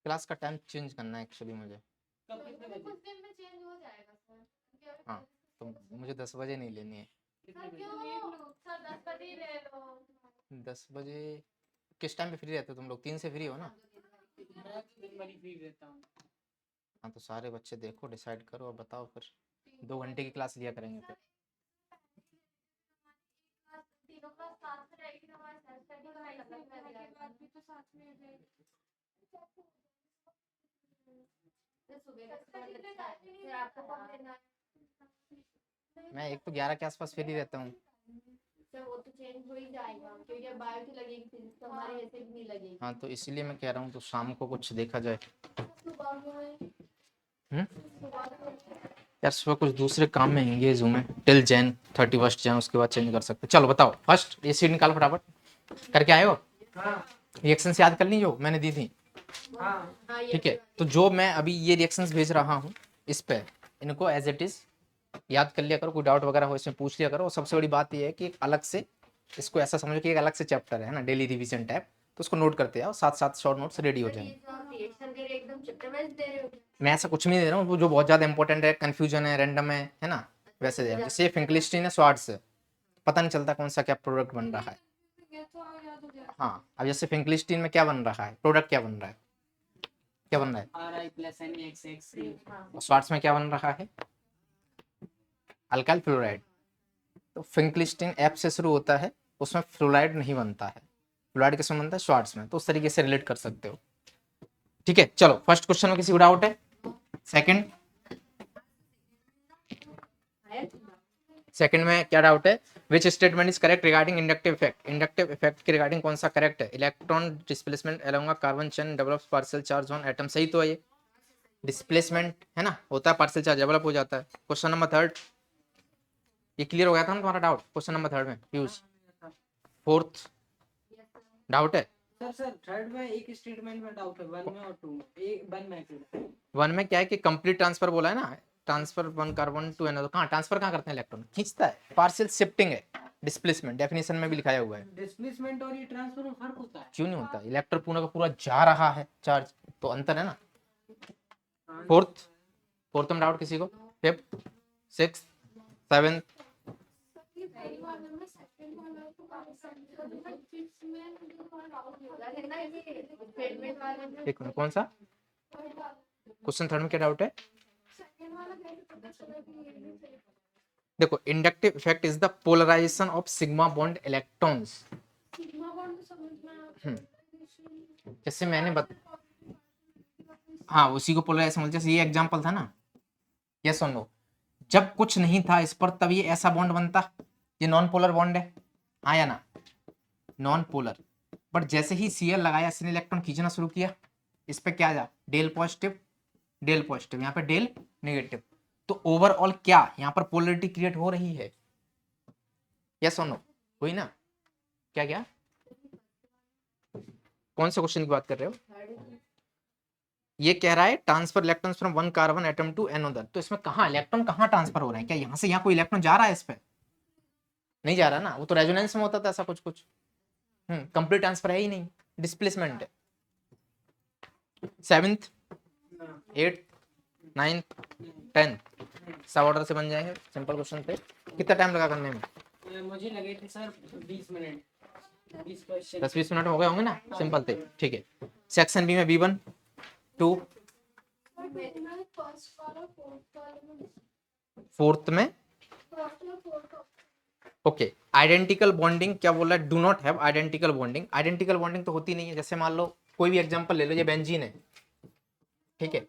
Class का time change करना है एक्चुअली मुझे। कब कितने बजे? कुछ दिन में चेंज हो जाएगा सर। हाँ तो मुझे 10 बजे नहीं लेनी है। कितने सर बजे? क्यों सर 10 बजे ही ले लो। 10 बजे किस टाइम पे फ्री रहते हो तुम लोग? 3 से फ्री हो ना? मैं तो दिन भर ही फ्री रहता हूँ। हाँ तो सारे बच्चे देखो डिसाइड करो और बताओ फिर 2 घंटे की क्लास लिया करेंगे फिर। तीनों क्लास साथ में रहेगी, हमारे सेल्फ स्टडी का अलग अलग रह जाएगा। भी तो साथ में रहेगी। सुबह का फिर आपको कब लेना है? मैं एक तो 11 के आसपास फ्री रहता हूँ। सर वो तो चेंज हो ही जाएगा क्योंकि अब बायो की लगेगी, फिजिक्स तो हमारे ऐसे भी नहीं लगेगी। हाँ तो इसीलिए मैं कह रहा हूँ तो शाम को कुछ देखा जाए। सुबह में यार सुबह कुछ दूसरे काम में एंगेज हूँ मैं टिल जैन 31 जैन, उसके बाद चेंज कर सकते। चलो बताओ फर्स्ट ये सीट निकालो फटाफट। करके आए हो? हाँ रिएक्शंस याद कर ली जो मैंने दी थी? हाँ ठीक है तो जो मैं अभी ये रिएक्शंस भेज रहा हूँ इस पे इनको एज इट इज याद कर लिया करो। कोई डाउट वगैरह हो इसमें पूछ लिया करो। और सबसे बड़ी बात ये है कि एक अलग से इसको ऐसा समझो कि एक अलग से चैप्टर है ना, डेली रिवीजन टाइप, तो उसको नोट करते आओ, साथ साथ शॉर्ट नोट्स रेडी हो जाएंगे। रिएक्शन दे रहे एकदम चैप्टर वाइज दे रहे हो? मैं ऐसा कुछ नहीं दे रहा हूँ, वो जो बहुत ज्यादा इंपॉर्टेंट है, कंफ्यूजन है, रैंडम है ना, वैसे दे रहा हूँ। जैसे फिंकलिस्टीन है स्वार्ट्ज है, पता नहीं चलता कौन सा क्या प्रोडक्ट बन रहा है। हाँ अब जैसे फिंकलिस्टीन में क्या बन रहा है, प्रोडक्ट क्या बन रहा है, क्या बन रहा है? RI + NaXX। और स्वार्ट्ज में क्या बन रहा है? Alkyl fluoride. तो फिंकलिस्टीन एफ से शुरू होता है, उसमें फ्लोराइड नहीं बनता है। फ्लोराइड किसमें बनता है? स्वार्ट्ज में। तो उस तरीके से रिलेट कर सकते हो। ठीक है चलो फर्स्ट क्वेश्चन में किसी को डाउट है? सेकंड में क्या डाउट है? Which statement is correct regarding inductive effect? Inductive effect के रिगार्डिंग कौन सा करेक्ट है? Electron displacement along carbon chain develops partial charge on atom. सही तो है ये। डिस्प्लेसमेंट है ना, होता है, पार्शियल चार्ज डेवलप हो जाता है। क्वेश्चन नंबर थर्ड ये क्लियर हो गया था ना तुम्हारा डाउट क्वेश्चन नंबर थर्ड में यूज? फोर्थ डाउट है? सर थर्ड में एक स्टेटमेंट में डाउट है, 1 में और 2 में। एक 1 में वन में क्या है कि कंप्लीट ट्रांसफर बोला है ना, transfer one carbon to another. कहाँ ट्रांसफर कहाँ करते हैं? इलेक्ट्रॉन खींचता है। पार्शियल शिफ्टिंग है, डिस्प्लेसमेंट डेफिनेशन में भी लिखाया हुआ है। डिस्प्लेसमेंट और ये ट्रांसफर में फर्क होता है? क्यों नहीं होता? इलेक्ट्रॉन पूरा का पूरा जा रहा है चार्ज, तो अंतर है ना। फोर्थ में डाउट किसी को? Fifth, six, seventh? एक मिनट कौन सा क्वेश्चन थर्ड में क्या डाउट है? देखो inductive effect is the polarization of sigma bond electrons. जैसे मैंने हाँ उसी को पोलराइजेशन बोलते हैं। जैसे ये एग्जांपल था ना, यस और नो, जब कुछ नहीं था इस पर तब ये ऐसा बॉन्ड बनता। ये नॉन पोलर बॉन्ड है, हाँ या ना? Non polar. बट जैसे ही Cl लगाया, इसने इलेक्ट्रॉन खींचना शुरू किया, इस पे क्या जा, डेल पॉजिटिव डेल पॉजिटिव, यहाँ पे डेल नेगेटिव। तो ओवरऑल क्या यहाँ पर पोलरिटी क्रिएट हो रही है? यस और नो? हुई ना? क्या क्या कौन से क्वेश्चन की बात कर रहे हो? ये कह रहा है transfer electrons from one carbon atom to another. तो इसमें कहाँ इलेक्ट्रॉन कहाँ ट्रांसफर हो रहे हैं? क्या यहाँ से यहाँ कोई इलेक्ट्रॉन जा रहा है? इस पे नहीं जा रहा ना, वो तो रेजोनेंस में होता था ऐसा कुछ कुछ। कंप्लीट ट्रांसफर है ही नहीं, डिस्प्लेसमेंट है। सेवेंथ, एट्थ, नाइन्थ, टेंथ सब ऑर्डर से बन जाएंगे। सिंपल क्वेश्चन थे। कितना टाइम लगा करने में? मुझे लगे थे सर 20 मिनट। 10-20 मिनट हो गए होंगे ना, सिंपल थे। ठीक है सेक्शन बी में B1 2, फोर्थ में ओके। आइडेंटिकल बॉन्डिंग क्या बोला है? Do not have identical bonding. Identical bonding तो होती नहीं है। जैसे मान लो कोई भी एग्जांपल ले लो, ये बेंजीन है, ठीक है,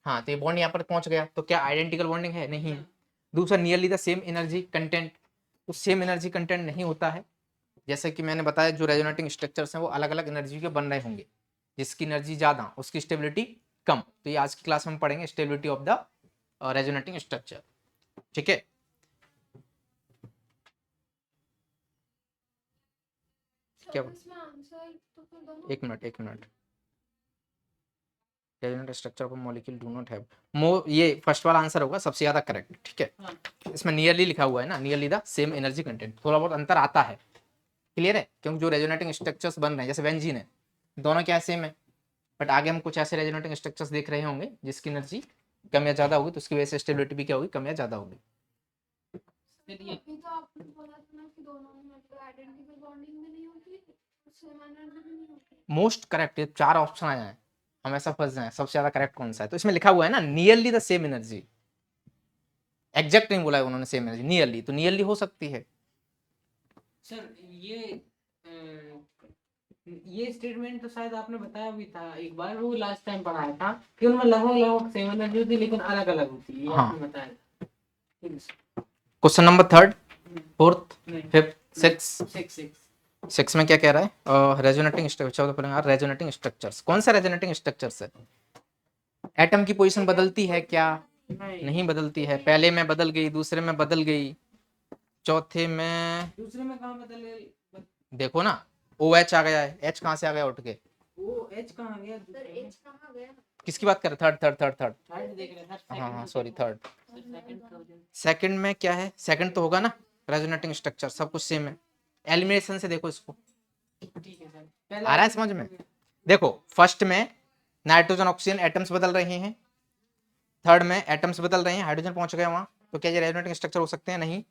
हाँ तो ये बॉन्ड यहाँ पर पहुंच गया, तो क्या आइडेंटिकल बॉन्डिंग है? नहीं। दूसरा nearly the same energy content, तो सेम एनर्जी कंटेंट नहीं होता है। जैसे कि मैंने बताया जो रेजोनेटिंग स्ट्रक्चर्स हैं वो अलग अलग एनर्जी के बन रहे होंगे। जिसकी एनर्जी ज्यादा उसकी स्टेबिलिटी कम। तो ये आज की क्लास में हम पढ़ेंगे stability of the resonating structure. ठीक है क्या? एक minute resonant structure of molecule do not have ये फर्स्ट वाला आंसर होगा सबसे ज्यादा करेक्ट। ठीक है इसमें नियरली लिखा हुआ है ना, nearly the same energy content, थोड़ा बहुत अंतर आता है। क्लियर है? क्योंकि जो रेजोनेटिंग स्ट्रक्चर्स बन रहे हैं जैसे बेंजीन है, दोनों क्या सेम है, बट आगे हम कुछ ऐसे रेजोनेटिंग स्ट्रक्चर्स देख रहे होंगे जिसकी एनर्जी कम या ज्यादा होगी, तो उसकी वजह से स्टेबिलिटी भी क्या होगी, कम या ज्यादा होगी। चलिए अभी तो आपने बोला था ना कि दोनों में मतलब आइडेंटिकल बॉन्डिंग भी नहीं होती, सेम एनर्जी भी नहीं होती। मोस्ट करेक्ट, ये 4 ऑप्शन आ जाए हम ऐसा फंस जाए सबसे ज्यादा करेक्ट कौन सा है, तो इसमें लिखा हुआ है ना nearly the same energy, exact नहीं बोला है उन्होंने सेम एनर्जी, नियरली, तो नियरली हो सकती है। सर ये स्टेटमेंट तो शायद आपने बताया भी था एक बार, वो लास्ट टाइम पढ़ाया था कि उनमें लगभग लगभग सेम एनर्जी होती है लेकिन अलग अलग होती है, ये हाँ। आपने बताया था। ठीक है सर। क्वेश्चन नंबर 3, 4th, नहीं 5th, 6th। 6 6 में क्या कह रहा है, रेजोनेटिंग स्ट्रक्चर, रेजोनेटिंग स्ट्रक्चर्स, कौन सा रेजोनेटिंग स्ट्रक्चर्स है? एटम की पोजीशन बदलती है क्या? नहीं बदलती है। पहले में बदल गई, दूसरे में बदल गई, चौथे में दूसरे में कहाँ बदले? देखो ना, OH आ गया है, H कहाँ से आ गया उठ के? वो एच कहाँ गया? सर एच कहाँ गया? किसकी बात कर रहे? थर्ड। थर्ड देख रहे थे। हाँ सॉरी, थर्ड। सेकंड सेकंड में क्या है? सेकंड तो होगा ना रेजोनेटिंग स्ट्रक्चर, सब कुछ सेम है। एलिमिनेशन से देखो इसको, ठीक है सर। आ रहा है समझ में? देखो फर्स्ट में नाइट्रोजन ऑक्सीजन एटम्स बदल रहे हैं, थर्ड में एटम्स बदल रहे हैं, हाइड्रोजन पहुंच गए वहां, तो क्या ये रेजोनेटिंग स्ट्रक्चर हो सकते हैं? नहीं।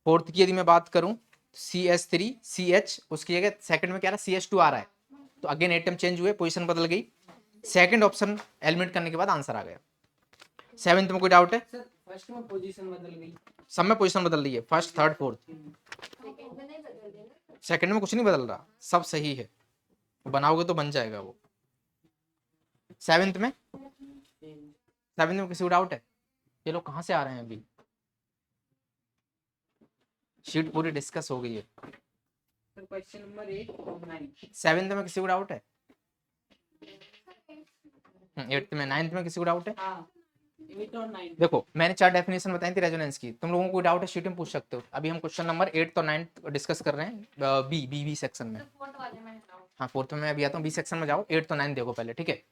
फोर्थ की यदि मैं बात करूं, CH3 CH, उसकी जगह सेकंड में क्या रहा, CH2 आ रहा है, तो अगेन एटम चेंज हुए, पोजीशन बदल गई। सेकंड ऑप्शन एलिमिनेट करने के बाद आंसर आ गया। 7th में कोई डाउट है? सर फर्स्ट में पोजीशन बदल गई। सब में पोजीशन बदल रही है, फर्स्ट, थर्ड, फोर्थ। सेकंड में नहीं बदल रही ना। सेकंड में कुछ नहीं बदल रहा, सब सही है, बनाओगे तो बन जाएगा वो। 7th में, 7th में किसी को डाउट है? ये लोग कहाँ से आ रहे हैं अभी? शीट पूरी डिस्कस हो गई है। सर क्वेश्चन नंबर 8 और 9। 7th में किसी को डाउट है? 8th में, 9th में किसी को डाउट है? हाँ 8 और 9। देखो मैंने 4 डेफिनेशन बताई थी रेजोनेंस की, तुम लोगों को डाउट है शीट में पूछ सकते हो। अभी हम क्वेश्चन नंबर 8 और 9 डिस्कस कर रहे हैं, बी सेक्शन में। फोर्थ वाले में हटाओ। हाँ 4th में मैं अभी आता हूँ, बी सेक्शन में जाओ, 8 तो 9 देखो पहले, ठीक है?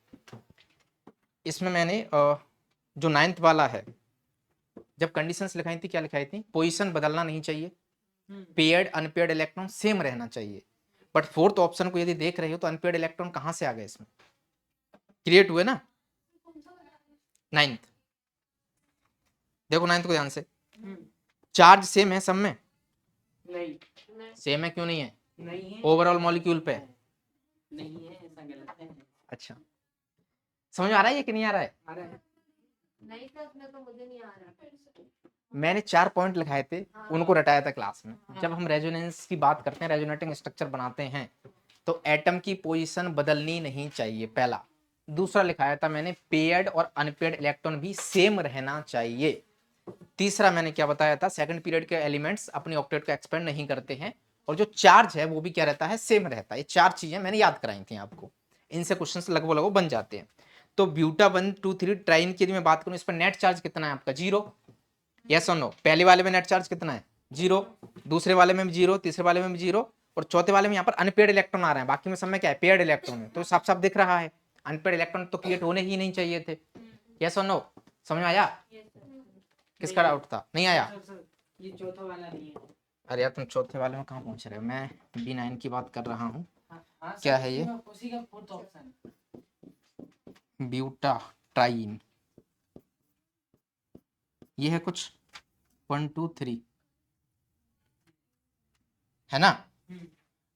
इसमें मैंने जो 9th वाला है, जब कंडीशंस लिखाई थी, क्या लिखाई थी? पोजीशन बदलना नहीं चाहिए, पेयर्ड अनपेयर्ड इलेक्ट्रॉन सेम रहना चाहिए। बट 4th ऑप्शन को यदि देख रहे हो तो अनपेयर्ड इलेक्ट्रॉन कहाँ से आ गए इसमें? क्रिएट हुए ना 9th। देखो 9th को ध्यान से, चार्ज सेम है सब में? नहीं सेम है, क्यों नहीं है? नहीं है, ओवरऑल मॉलिक्यूल पे नहीं है, ऐसा गलत है। अच्छा, समझ में आ रहा है ये कि नहीं आ रहा है? आ रहा है। नहीं सर उसमें तो मुझे नहीं आ रहा। मैंने 4 पॉइंट लिखाए थे, उनको रटाया था क्लास में। जब हम रेजोनेंस की बात करते हैं, रेजोनेटिंग स्ट्रक्चर बनाते हैं, तो एटम की पोजीशन बदलनी नहीं चाहिए, पहला। दूसरा लिखाया था मैंने, पेयर्ड और अनपेयर्ड इलेक्ट्रॉन भी सेम रहना चाहिए। तीसरा मैंने क्या बताया था, सेकंड पीरियड के एलिमेंट्स अपने ऑक्टेट को एक्सपेंड नहीं करते हैं, और जो चार्ज है वो भी क्या रहता है, सेम रहता है। ये 4 चीजें मैंने याद कराई थी आपको, इनसे क्वेश्चन लगभग लगभग बन जाते हैं। तो ब्यूटा 1 2 3 ट्राइन की यदि मैं बात करूं, इस पर नेट चार्ज कितना है आपका? 0। यस और नो? पहले वाले में नेट चार्ज कितना है? 0। दूसरे वाले में भी 0, तीसरे वाले में भी 0, और चौथे वाले में यहाँ पर अनपेयर्ड इलेक्ट्रॉन आ रहे हैं, बाकी में सब में क्या है, पेयर्ड इलेक्ट्रॉन है। तो साफ साफ दिख रहा है अनपेयर्ड इलेक्ट्रॉन तो क्रिएट होने ही नहीं चाहिए थे। यस और नो? समझ में आया? किसका डाउट था? नहीं आया? सर ये चौथा वाला नहीं है। अरे यार तुम चौथे वाले में कहाँ पहुंच रहे हो? मैं B9 की बात कर रहा हूँ। हाँ, क्या सर, है ये? उसी का फोर्थ ऑप्शन। ब्यूटा ट्राइन, ये है कुछ 1 2 3, है ना?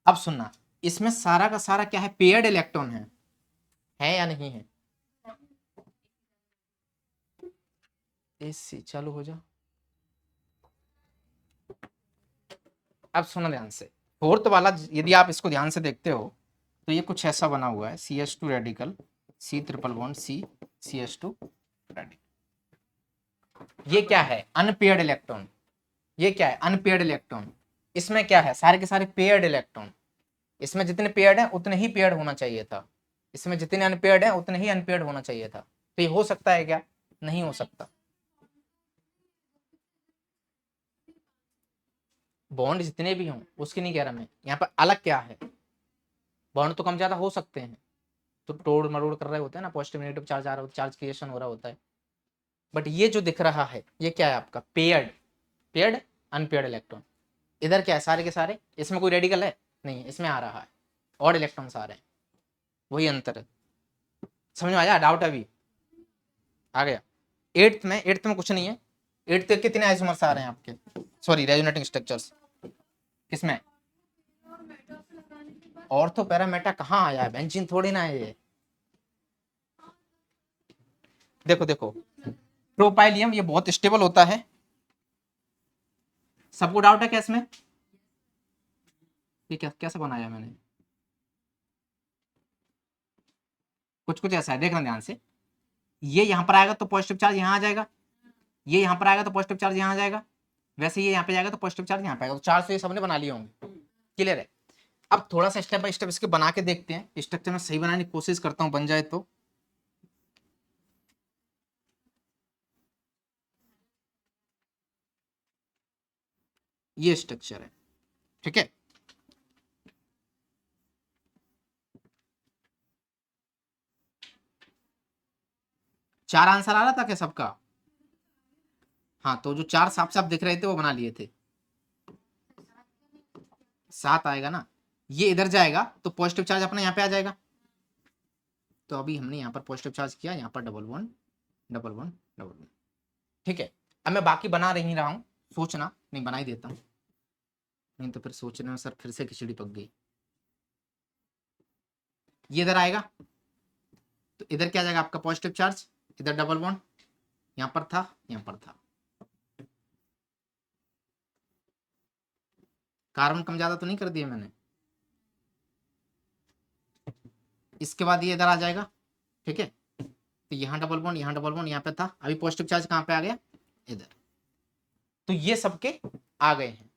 अब सुनना, इसमें सारा का सारा क्या है, पेयर्ड इलेक्ट्रॉन है या नहीं है? AC चालू हो जा। अब सुनो ध्यान से, फोर्थ वाला यदि आप इसको ध्यान से देखते हो तो ये कुछ ऐसा बना हुआ है, CH2 radical, C triple bond C CH2 radical. ये क्या है? Unpaired electron. ये क्या है? Unpaired electron. इसमें क्या है? सारे के सारे पेयर्ड इलेक्ट्रॉन। इसमें जितने पेयर्ड हैं उतने ही पेयर्ड होना चाहिए था, इसमें जितने अनपेयर्ड हैं उतने ही अनपेयर्ड होना चाहिए था। तो ये हो सकता है क्या? नहीं हो सकता। बॉन्ड जितने भी हों उसकी नहीं कह रहा मैं, यहाँ पर अलग क्या है, बॉन्ड तो कम ज्यादा हो सकते हैं, तो तोड़ मरोड़ कर रहे होते हैं ना, पॉजिटिव नेगेटिव चार्ज आ रहा होता है, चार्ज क्रिएशन हो रहा होता है। बट ये जो दिख रहा है ये क्या है आपका? Paired unpaired electron. इधर क्या है? सारे के सारे, इसमें कोई रेडिकल है नहीं, इसमें आ रहा है ऑड इलेक्ट्रॉन्स आ रहे हैं, वही अंतर है। समझ में आया? डाउट अभी आ गया? एट्थ में कुछ नहीं है। एट्थ तक कितने आइसोमर्स आ रहे हैं आपके, सॉरी रेजोनेटिंग स्ट्रक्चर्स किसमें? और मेटा से लगाने के बाद ऑर्थो पैरा मेटा कहाँ आया है, बेंजीन थोड़ी ना है ये। देखो देखो प्रोपाइलियम ये बहुत स्टेबल होता है। सबको डाउट है क्या इसमें? ये क्या कैसे बनाया मैंने? कुछ कुछ ऐसा है, देखना ध्यान से। ये यहाँ पर आएगा तो पॉजिटिव चार्ज यहाँ आ जाएगा, ये यहाँ पर आएगा तो पॉजिटिव चार्ज यहाँ आ जाएगा, वैसे ये यहाँ पे जाएगा तो पॉजिटिव चार्ज यहाँ पे आएगा। तो चार्ज तो ये सबने बना लिए होंगे, क्लियर है? अब थोड़ा सा स्टेप बाय स्टेप इसके बना के देखते हैं। स्ट्रक्चर में सही बनाने की कोशिश करता हूँ, बन जाए तो। ये स्ट्रक्चर है, ठीक है। चार आंसर आ रहा था क्या सबका? हाँ, तो जो चार साफ साफ दिख रहे थे वो बना लिए थे। 7 आएगा ना, ये इधर जाएगा तो पॉजिटिव चार्ज अपना यहाँ पे आ जाएगा। तो अभी हमने यहाँ पर पॉजिटिव चार्ज किया, यहाँ पर double one double one double one, ठीक है। अब मैं बाकी बना नहीं रहा हूँ, सोचना नहीं, बना ही देता हूँ, नहीं तो फिर सोचने में सर फिर से खिचड़ी पक गई। ये इधर आएगा तो इधर क्या जाएगा आपका पॉजिटिव चार्ज, इधर डबल बॉन्ड, यहाँ पर था यहाँ पर था। कार्बन कम ज्यादा तो नहीं कर दिया मैंने। इसके बाद ये इधर आ जाएगा, ठीक है। तो यहाँ डबल बॉन्ड, यहाँ डबल बॉन्ड, यहाँ पे था। अभी पॉजिटिव चार्ज कहाँ पे आ गया, इधर। तो ये सबके आ गए हैं,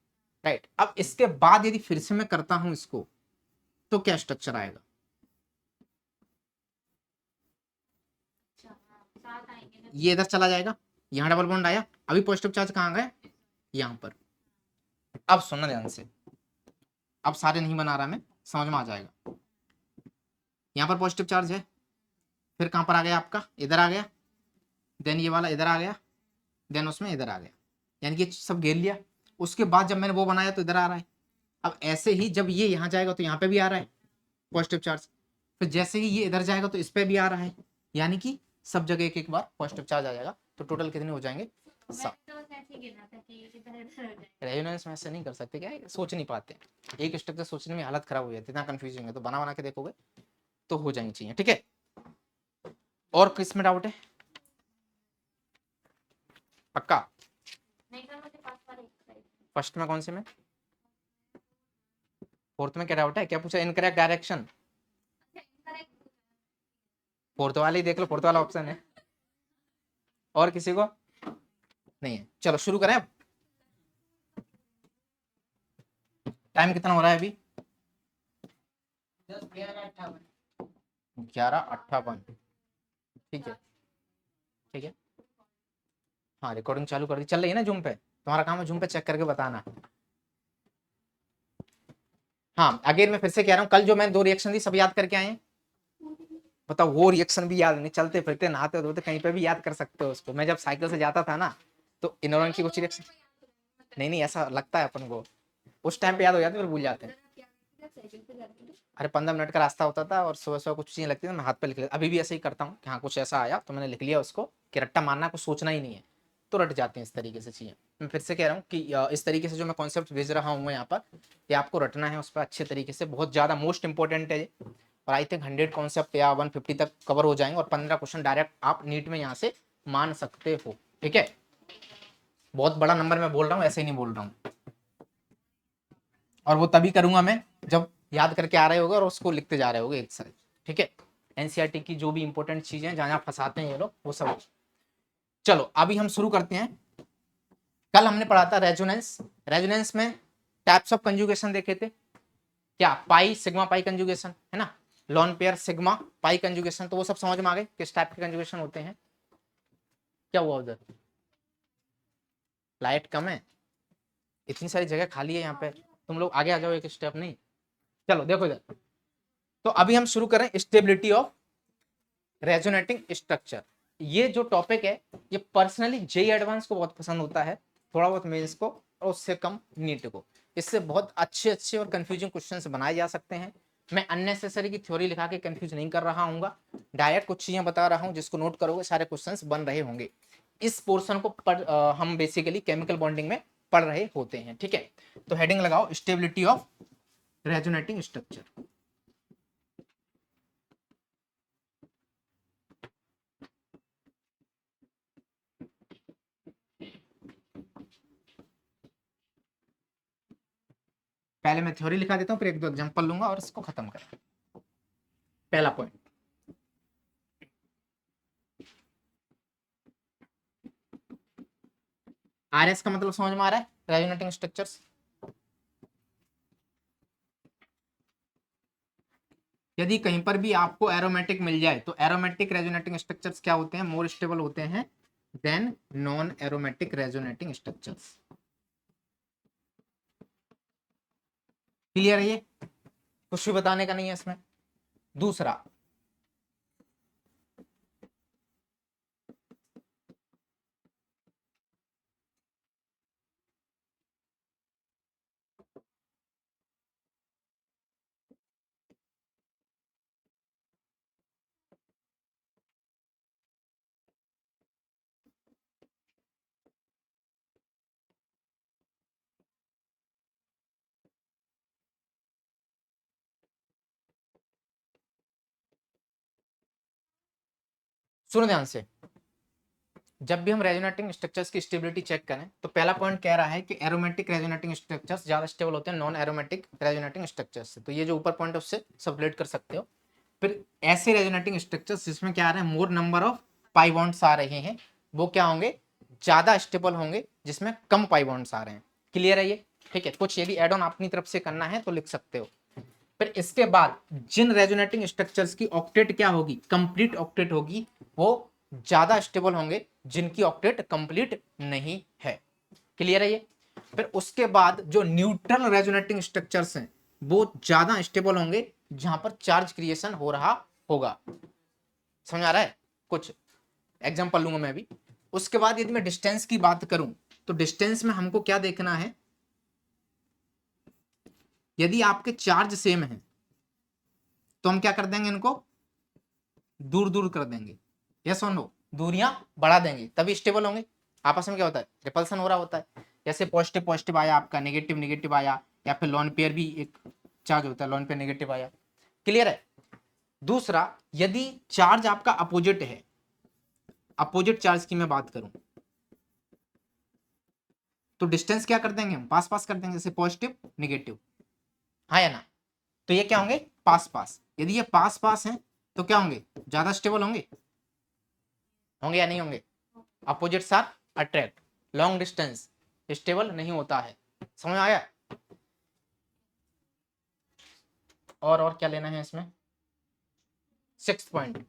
राइट। अब इसके बाद यदि फिर से मैं करता हूं इसको तो क्या स्ट्रक्चर आएगा? साथ आएंगे ना। ये इधर चला जाएगा, यहाँ डबल बॉन्ड आया, अभी पॉजिटिव चार्ज कहाँ गया, यहाँ पर। अब सुनना ध्यान से, अब सारे नहीं बना रहा मैं, समझ में आ जाएगा। यहाँ पर पॉजिटिव चार्ज है, फिर कहाँ पर आ गया आपका, इधर आ गया, देन ये वाला इधर आ गया, देन उसमें इधर आ गया, यानी कि सब घेर लिया। उसके बाद जब मैंने वो बनाया तो इधर आ रहा है। अब ऐसे ही जब ये यहाँ जाएगा तो यहाँ पे भी आ रहा है पॉजिटिव चार्ज, फिर जैसे ही ये इधर जाएगा तो इस पे भी आ रहा है, यानी कि सब जगह एक एक बार पॉजिटिव चार्ज आ जाएगा। तो टोटल कितने हो जाएंगे, 7। तो कैसे गिना था कि इधर इधर हो जाए। रेजोनेंस में ऐसे नहीं कर सकते, क्या है, सोच नहीं पाते, एक स्ट्रक्चर सोचने में हालत खराब हो जाती है, इतना कंफ्यूजिंग है। तो बना बना के देखोगे तो हो जाएंगे चाहिए, ठीक है। और किस में डाउट है, पक्का? नहीं तो मुझे पास वाले एक्सरसाइज फर्स्ट में कौन से में, फोर्थ में क्या डाउट है, क्या पूछा, इनकरेक्ट डायरेक्शन। करेक्ट। फोर्थ वाले ही देख लो, फोर्थ वाला ऑप्शन है। और किसी को नहीं है? चलो शुरू करें अब। टाइम कितना हो रहा है अभी? 10:11:58। 11:58, ठीक है ठीक है। हाँ रिकॉर्डिंग चालू कर दी, चल रही है ना जूम पे? तुम्हारा काम है जूम पे चेक करके बताना। हाँ अगेन मैं फिर से कह रहा हूँ, कल जो मैंने 2 रिएक्शन दी सब याद करके आए हैं? बताओ, वो रिएक्शन भी याद नहीं, चलते फिरते नहाते धोते कहीं पे भी याद कर सकते हो उसको। मैं जब साइकिल से जाता था ना तो इनऑर्गेनिक की कुछ रिएक्शन, नहीं ऐसा लगता है अपन को, उस टाइम पे याद हो जाते फिर भूल जाते हैं। अरे 15 मिनट का रास्ता होता था और सुबह सुबह कुछ चीजें लगती थी, मैं हाथ पे लिख लेता। अभी भी ऐसे ही करता हूँ कि हाँ कुछ ऐसा आया तो मैंने लिख लिया उसको, कि रट्टा मारना, कुछ सोचना ही नहीं है, तो रट जाते हैं इस तरीके से चीजें। मैं फिर से कह रहा हूँ कि इस तरीके से जो मैं कॉन्सेप्ट भेज रहा हूँ यहाँ पर, ये आपको रटना है उस पर अच्छे तरीके से, बहुत ज्यादा मोस्ट इंपॉर्टेंट है ये। और आई थिंक 100 कॉन्सेप्ट या 150 तक कवर हो जाएंगे, और 15 क्वेश्चन डायरेक्ट आप नीट में यहाँ से मान सकते हो, ठीक है। बहुत बड़ा नंबर मैं बोल रहा हूँ, ऐसे ही नहीं बोल रहा हूँ। और वो तभी करूंगा मैं जब याद करके आ रहे होगे और उसको लिखते जा रहे होगे एक साथ, ठीक है। एनसीईआरटी की जो भी इंपॉर्टेंट चीजें हैं, जहां जहां फंसाते हैं ये लोग, वो सब। चलो अभी हम शुरू करते हैं। कल हमने पढ़ा था रेजोनेंस। रेजोनेंस में टाइप्स ऑफ कंजुगेशन देखे थे, क्या, पाई सिग्मा पाई कंजुगेशन है ना, lone pair sigma pi conjugation, तो वो सब समझ में आ गए किस टाइप के कंजुगेशन होते हैं। क्या हुआ उधर, लाइट कम है, इतनी सारी जगह खाली है यहाँ पे, तुम लोग आगे आ जाओ एक स्टेप। नहीं चलो देखो इधर, तो अभी हम शुरू करें स्टेबिलिटी ऑफ रेजोनेटिंग स्ट्रक्चर। ये जो टॉपिक है ये पर्सनली जेई एडवांस को बहुत पसंद होता है, थोड़ा बहुत मेंस को, और उससे कम नीट को। इससे बहुत अच्छे अच्छे और कंफ्यूजिंग क्वेश्चंस बनाए जा सकते हैं, मैं अननेसेसरी की थ्योरी लिखा के कंफ्यूज नहीं कर रहा हूँ, डायरेक्ट कुछ चीजें बता रहा हूँ जिसको नोट करोगे सारे क्वेश्चंस बन रहे होंगे। इस पोर्शन को हम बेसिकली केमिकल बॉन्डिंग में पढ़ रहे होते हैं, ठीक है। तो हेडिंग लगाओ स्टेबिलिटी ऑफ रेजोनेटिंग स्ट्रक्चर। पहले मैं थ्योरी लिखा देता हूँ, फिर एक दो एग्जांपल लूंगा और इसको खत्म करें। पहला पॉइंट, आरएस का मतलब समझ में आ रहा है, रेजोनेटिंग स्ट्रक्चर्स। यदि कहीं पर भी आपको एरोमेटिक मिल जाए तो एरोमेटिक रेजोनेटिंग स्ट्रक्चर्स क्या होते हैं, मोर स्टेबल होते हैं then non aromatic resonating structures. Clear है ये, कुछ भी बताने का नहीं है इसमें। दूसरा, सुनो ध्यान से, जब भी हम रेजोनेटिंग स्ट्रक्चर्स की स्टेबिलिटी चेक करें तो पहला पॉइंट कह रहा है कि एरोमेटिक रेजोनेटिंग स्ट्रक्चर्स ज्यादा स्टेबल होते हैं नॉन एरोमेटिक रेजोनेटिंग स्ट्रक्चर्स से। तो ये जो ऊपर पॉइंट है उससे सबलेट कर सकते हो। फिर ऐसे रेजोनेटिंग स्ट्रक्चर्स जिसमें क्या आ रहा है, more number of pi bonds आ रहे हैं, वो क्या होंगे, ज्यादा स्टेबल होंगे, जिसमें कम पाई बॉन्ड्स आ रहे हैं। क्लियर है ये, ठीक है। कुछ यदि एड ऑन अपनी तरफ से करना है तो लिख सकते हो। फिर इसके बाद जिन रेजोनेटिंग स्ट्रक्चर्स की ऑक्टेट क्या होगी, कंप्लीट ऑक्टेट होगी, वो ज्यादा स्टेबल होंगे जिनकी ऑक्टेट कंप्लीट नहीं है। क्लियर है ये। फिर उसके बाद जो न्यूट्रल रेजोनेटिंग स्ट्रक्चर्स हैं वो ज्यादा स्टेबल होंगे जहां पर चार्ज क्रिएशन हो रहा होगा। समझ आ रहा है, कुछ एग्जांपल लूंगा मैं भी। उसके बाद यदि मैं डिस्टेंस की बात करूं तो डिस्टेंस में हमको क्या देखना है, यदि आपके चार्ज सेम है तो हम क्या कर देंगे, इनको दूर दूर कर देंगे। यस और नो, दूरियां बढ़ा देंगे तभी स्टेबल होंगे। आपस में क्या होता है, रिपल्सन हो रहा होता है। जैसे पॉजिटिव पॉजिटिव आया आपका, नेगेटिव नेगेटिव आया, या फिर लॉन पेयर भी एक चार्ज होता है, लॉन पेयर नेगेटिव आया। क्लियर है। दूसरा, यदि चार्ज आपका अपोजिट है, अपोजिट चार्ज की मैं बात करूं तो डिस्टेंस क्या कर देंगे हम, पास पास कर देंगे, जैसे पॉजिटिव नेगेटिव, हाँ या ना। तो ये क्या होंगे, पास पास। यदि ये पास पास हैं तो क्या होंगे, ज्यादा स्टेबल होंगे, होंगे या नहीं होंगे। Opposites are attract, long distance stable नहीं होता है। समझ आया। और क्या लेना है इसमें, सिक्स्थ पॉइंट,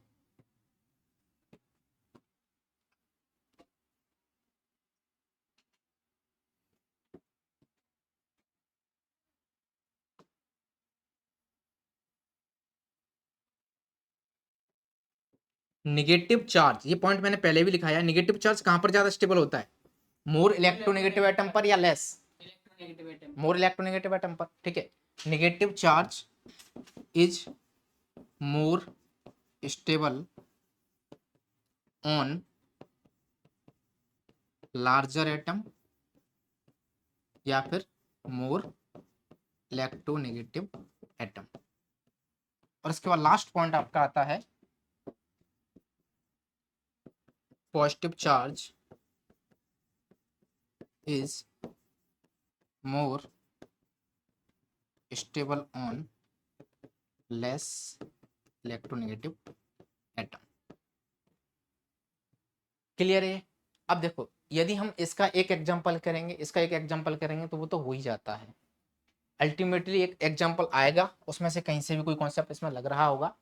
निगेटिव चार्ज। ये पॉइंट मैंने पहले भी लिखाया है, निगेटिव चार्ज कहां पर ज्यादा स्टेबल होता है, मोर इलेक्ट्रोनेगेटिव एटम पर या less, electronegative atom. More electronegative atom पर, ठीक है। Negative charge is more stable on larger atom या फिर मोर इलेक्ट्रोनेगेटिव एटम। और इसके बाद लास्ट पॉइंट आपका आता है, positive charge is more stable on less electronegative atom. Clear है। अब देखो, यदि हम इसका एक एग्जांपल करेंगे, इसका एक एग्जांपल करेंगे तो वो तो हो ही जाता है। अल्टीमेटली एक एग्जांपल आएगा, उसमें से कहीं से भी कोई कॉन्सेप्ट इसमें लग रहा होगा।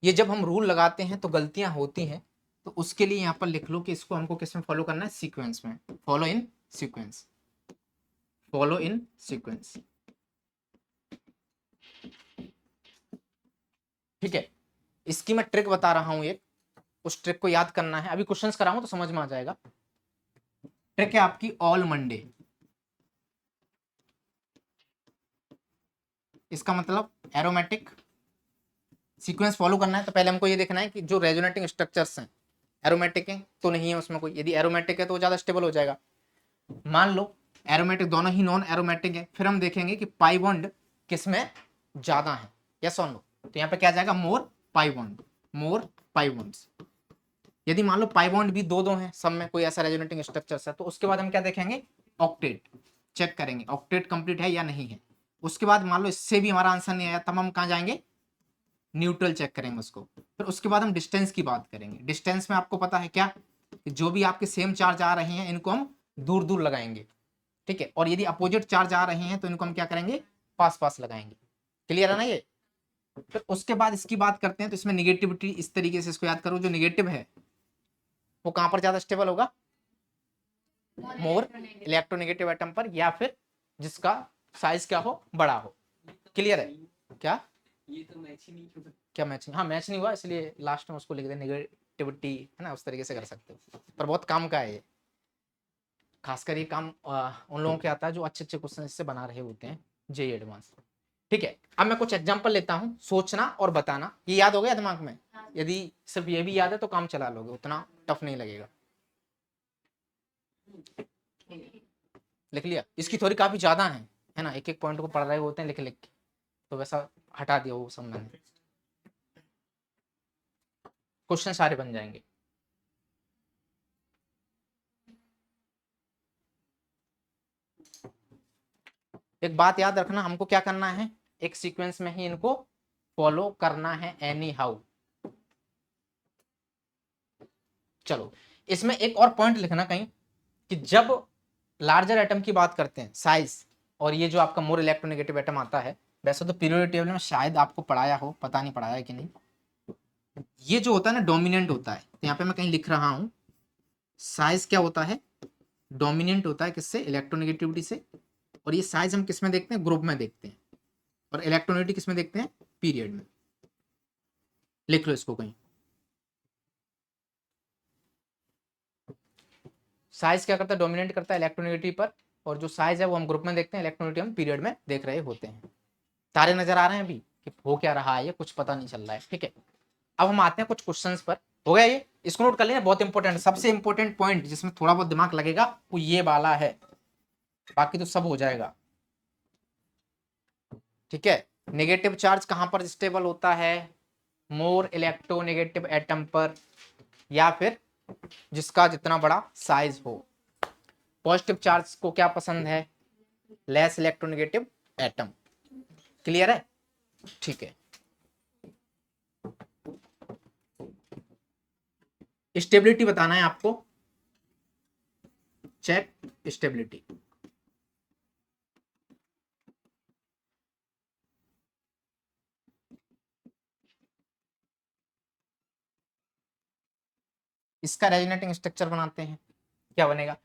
ये जब हम रूल लगाते हैं तो गलतियां होती हैं, तो उसके लिए यहाँ पर लिख लो कि इसको हमको किस में फॉलो करना है, सीक्वेंस में। फॉलो इन सीक्वेंस, फॉलो इन सीक्वेंस, ठीक है। इसकी मैं ट्रिक बता रहा हूं एक, उस ट्रिक को याद करना है। अभी क्वेश्चंस कराऊं तो समझ में आ जाएगा। ट्रिक है आपकी ऑल मंडे। इसका मतलब एरोमेटिक सीक्वेंस फॉलो करना है तो पहले हमको ये देखना है कि जो रेजोनेटिंग स्ट्रक्चर्स हैं एरोमेटिक है तो नहीं है उसमें कोई, यदि एरोमेटिक है तो वो ज़्यादा स्टेबल हो जाएगा। मान लो एरोमेटिक दोनों ही नॉन एरोमेटिक है, फिर हम देखेंगे कि पाई बॉन्ड किसमें ज़्यादा है, यस और नो। तो यहाँ पे क्या आ जाएगा, मोर पाई बॉन्ड, मोर पाई बॉन्ड्स। यदि मान लो पाई बॉन्ड भी दो दो हैं सब में, कोई ऐसा रेजोनेटिंग स्ट्रक्चर है, तो उसके बाद हम क्या देखेंगे, ऑक्टेट चेक करेंगे, ऑक्टेट कंप्लीट है या नहीं है। उसके बाद मान लो इससे भी हमारा आंसर नहीं आया, तब हम कहाँ जाएंगे, न्यूट्रल चेक करेंगे उसको। फिर उसके बाद हम डिस्टेंस की बात करेंगे। डिस्टेंस में आपको पता है क्या, कि जो भी आपके सेम चार्ज आ रहे हैं इनको हम दूर दूर लगाएंगे, ठीक है। और यदि अपोजिट चार्ज आ रहे हैं तो इनको हम क्या करेंगे, पास पास लगाएंगे। क्लियर है ना ये। फिर उसके बाद इसकी बात करते हैं, तो इसमें निगेटिविटी इस तरीके से इसको याद करो, जो निगेटिव है वो कहां पर ज्यादा स्टेबल होगा, मोर इलेक्ट्रोनेगेटिव एटम पर, या फिर जिसका साइज क्या हो, बड़ा हो। क्लियर है क्या, ये तो मैच ही नहीं हुआ। क्या मैच नहीं, हाँ मैच नहीं हुआ, इसलिए लास्ट में उसको लिख दे निगेटिविटी, है ना, उस तरीके से कर सकते हो। पर बहुत काम का है ये, खासकर ये काम उन लोगों के आता है जो अच्छे अच्छे क्वेश्चन इससे बना रहे होते हैं, जेई एडवांस। ठीक है, अब मैं कुछ एग्जांपल लेता हूं, सोचना और बताना। ये याद हो गया दिमाग में, यदि सिर्फ ये भी याद है तो काम चला लोगे, उतना टफ नहीं लगेगा। लिख लिया, इसकी थोड़ी काफी ज्यादा है ना, एक एक पॉइंट को पढ़ रहे होते हैं लिख लिख के, तो वैसा हटा दिया वो सब मैंने, क्वेश्चन सारे बन जाएंगे। एक बात याद रखना, हमको क्या करना है, एक सीक्वेंस में ही इनको फॉलो करना है एनी हाउ। चलो इसमें एक और पॉइंट लिखना कहीं, कि जब लार्जर एटम की बात करते हैं साइज, और ये जो आपका मोर इलेक्ट्रोनेगेटिव एटम आता है, वैसे तो पीरियोडिक टेबल में शायद आपको पढ़ाया हो, पता नहीं पढ़ाया है कि नहीं, ये जो होता है ना डोमिनेंट होता है, तो यहाँ पे मैं कहीं लिख रहा हूं, साइज क्या होता है, डोमिनेंट होता है किससे, इलेक्ट्रोनेगेटिविटी से। और ये साइज हम किस में देखते हैं, ग्रुप में देखते हैं, और इलेक्ट्रोनेगेटिविटी किस में देखते हैं, पीरियड में। लिख लो इसको कहीं, साइज क्या करता है, डोमिनेट करता है इलेक्ट्रोनेगेटिविटी पर, और जो साइज है वो हम ग्रुप में देखते हैं, इलेक्ट्रोनेगेटिविटी हम पीरियड में देख रहे होते हैं। तारे नजर आ रहे हैं अभी कि हो क्या रहा है, ये कुछ पता नहीं चल रहा है, ठीक है। अब हम आते हैं कुछ क्वेश्चंस पर, हो गया ये, इसको नोट कर लेना, बहुत इंपॉर्टेंट, सबसे इंपॉर्टेंट पॉइंट जिसमें थोड़ा बहुत दिमाग लगेगा वो ये वाला है, बाकी तो सब हो जाएगा, ठीक है। नेगेटिव चार्ज कहां पर स्टेबल होता है, मोर इलेक्ट्रोनेगेटिव एटम पर, या फिर जिसका जितना बड़ा साइज हो। पॉजिटिव चार्ज को क्या पसंद है, लेस इलेक्ट्रोनेगेटिव एटम। क्लियर है, ठीक है। स्टेबिलिटी बताना है आपको, चेक स्टेबिलिटी। इसका रेजोनेटिंग स्ट्रक्चर बनाते हैं, क्या बनेगा।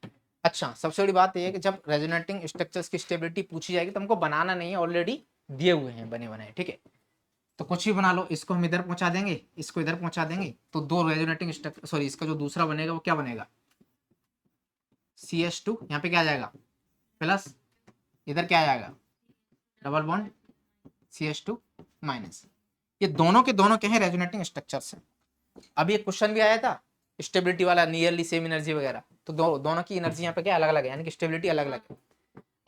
अच्छा सबसे बड़ी बात यह है कि जब रेजोनेटिंग स्ट्रक्चर्स की स्टेबिलिटी पूछी जाएगी तो हमको बनाना नहीं है, ऑलरेडी दिए हुए हैं बने बनाए, ठीक है। तो कुछ भी बना लो, इसको हम इधर पहुंचा देंगे, इसको इधर पहुंचा देंगे, तो दो रेजोनेटिंग स्ट्रक्चर, सॉरी इसका जो दूसरा बनेगा वो क्या बनेगा, CH2, यहाँ पे क्या आ जाएगा प्लस, इधर क्या आ जाएगा डबल बॉन्ड CH2 माइनस। ये दोनों के दोनों क्या है, रेजोनेटिंग स्ट्रक्चर्स हैं। अभी एक क्वेश्चन भी आया था स्टेबिलिटी वाला, नियरली सेम एनर्जी वगैरह, तो दोनों की एनर्जी यहाँ पे क्या अलग अलग है, यानी कि स्टेबिलिटी अलग अलग है।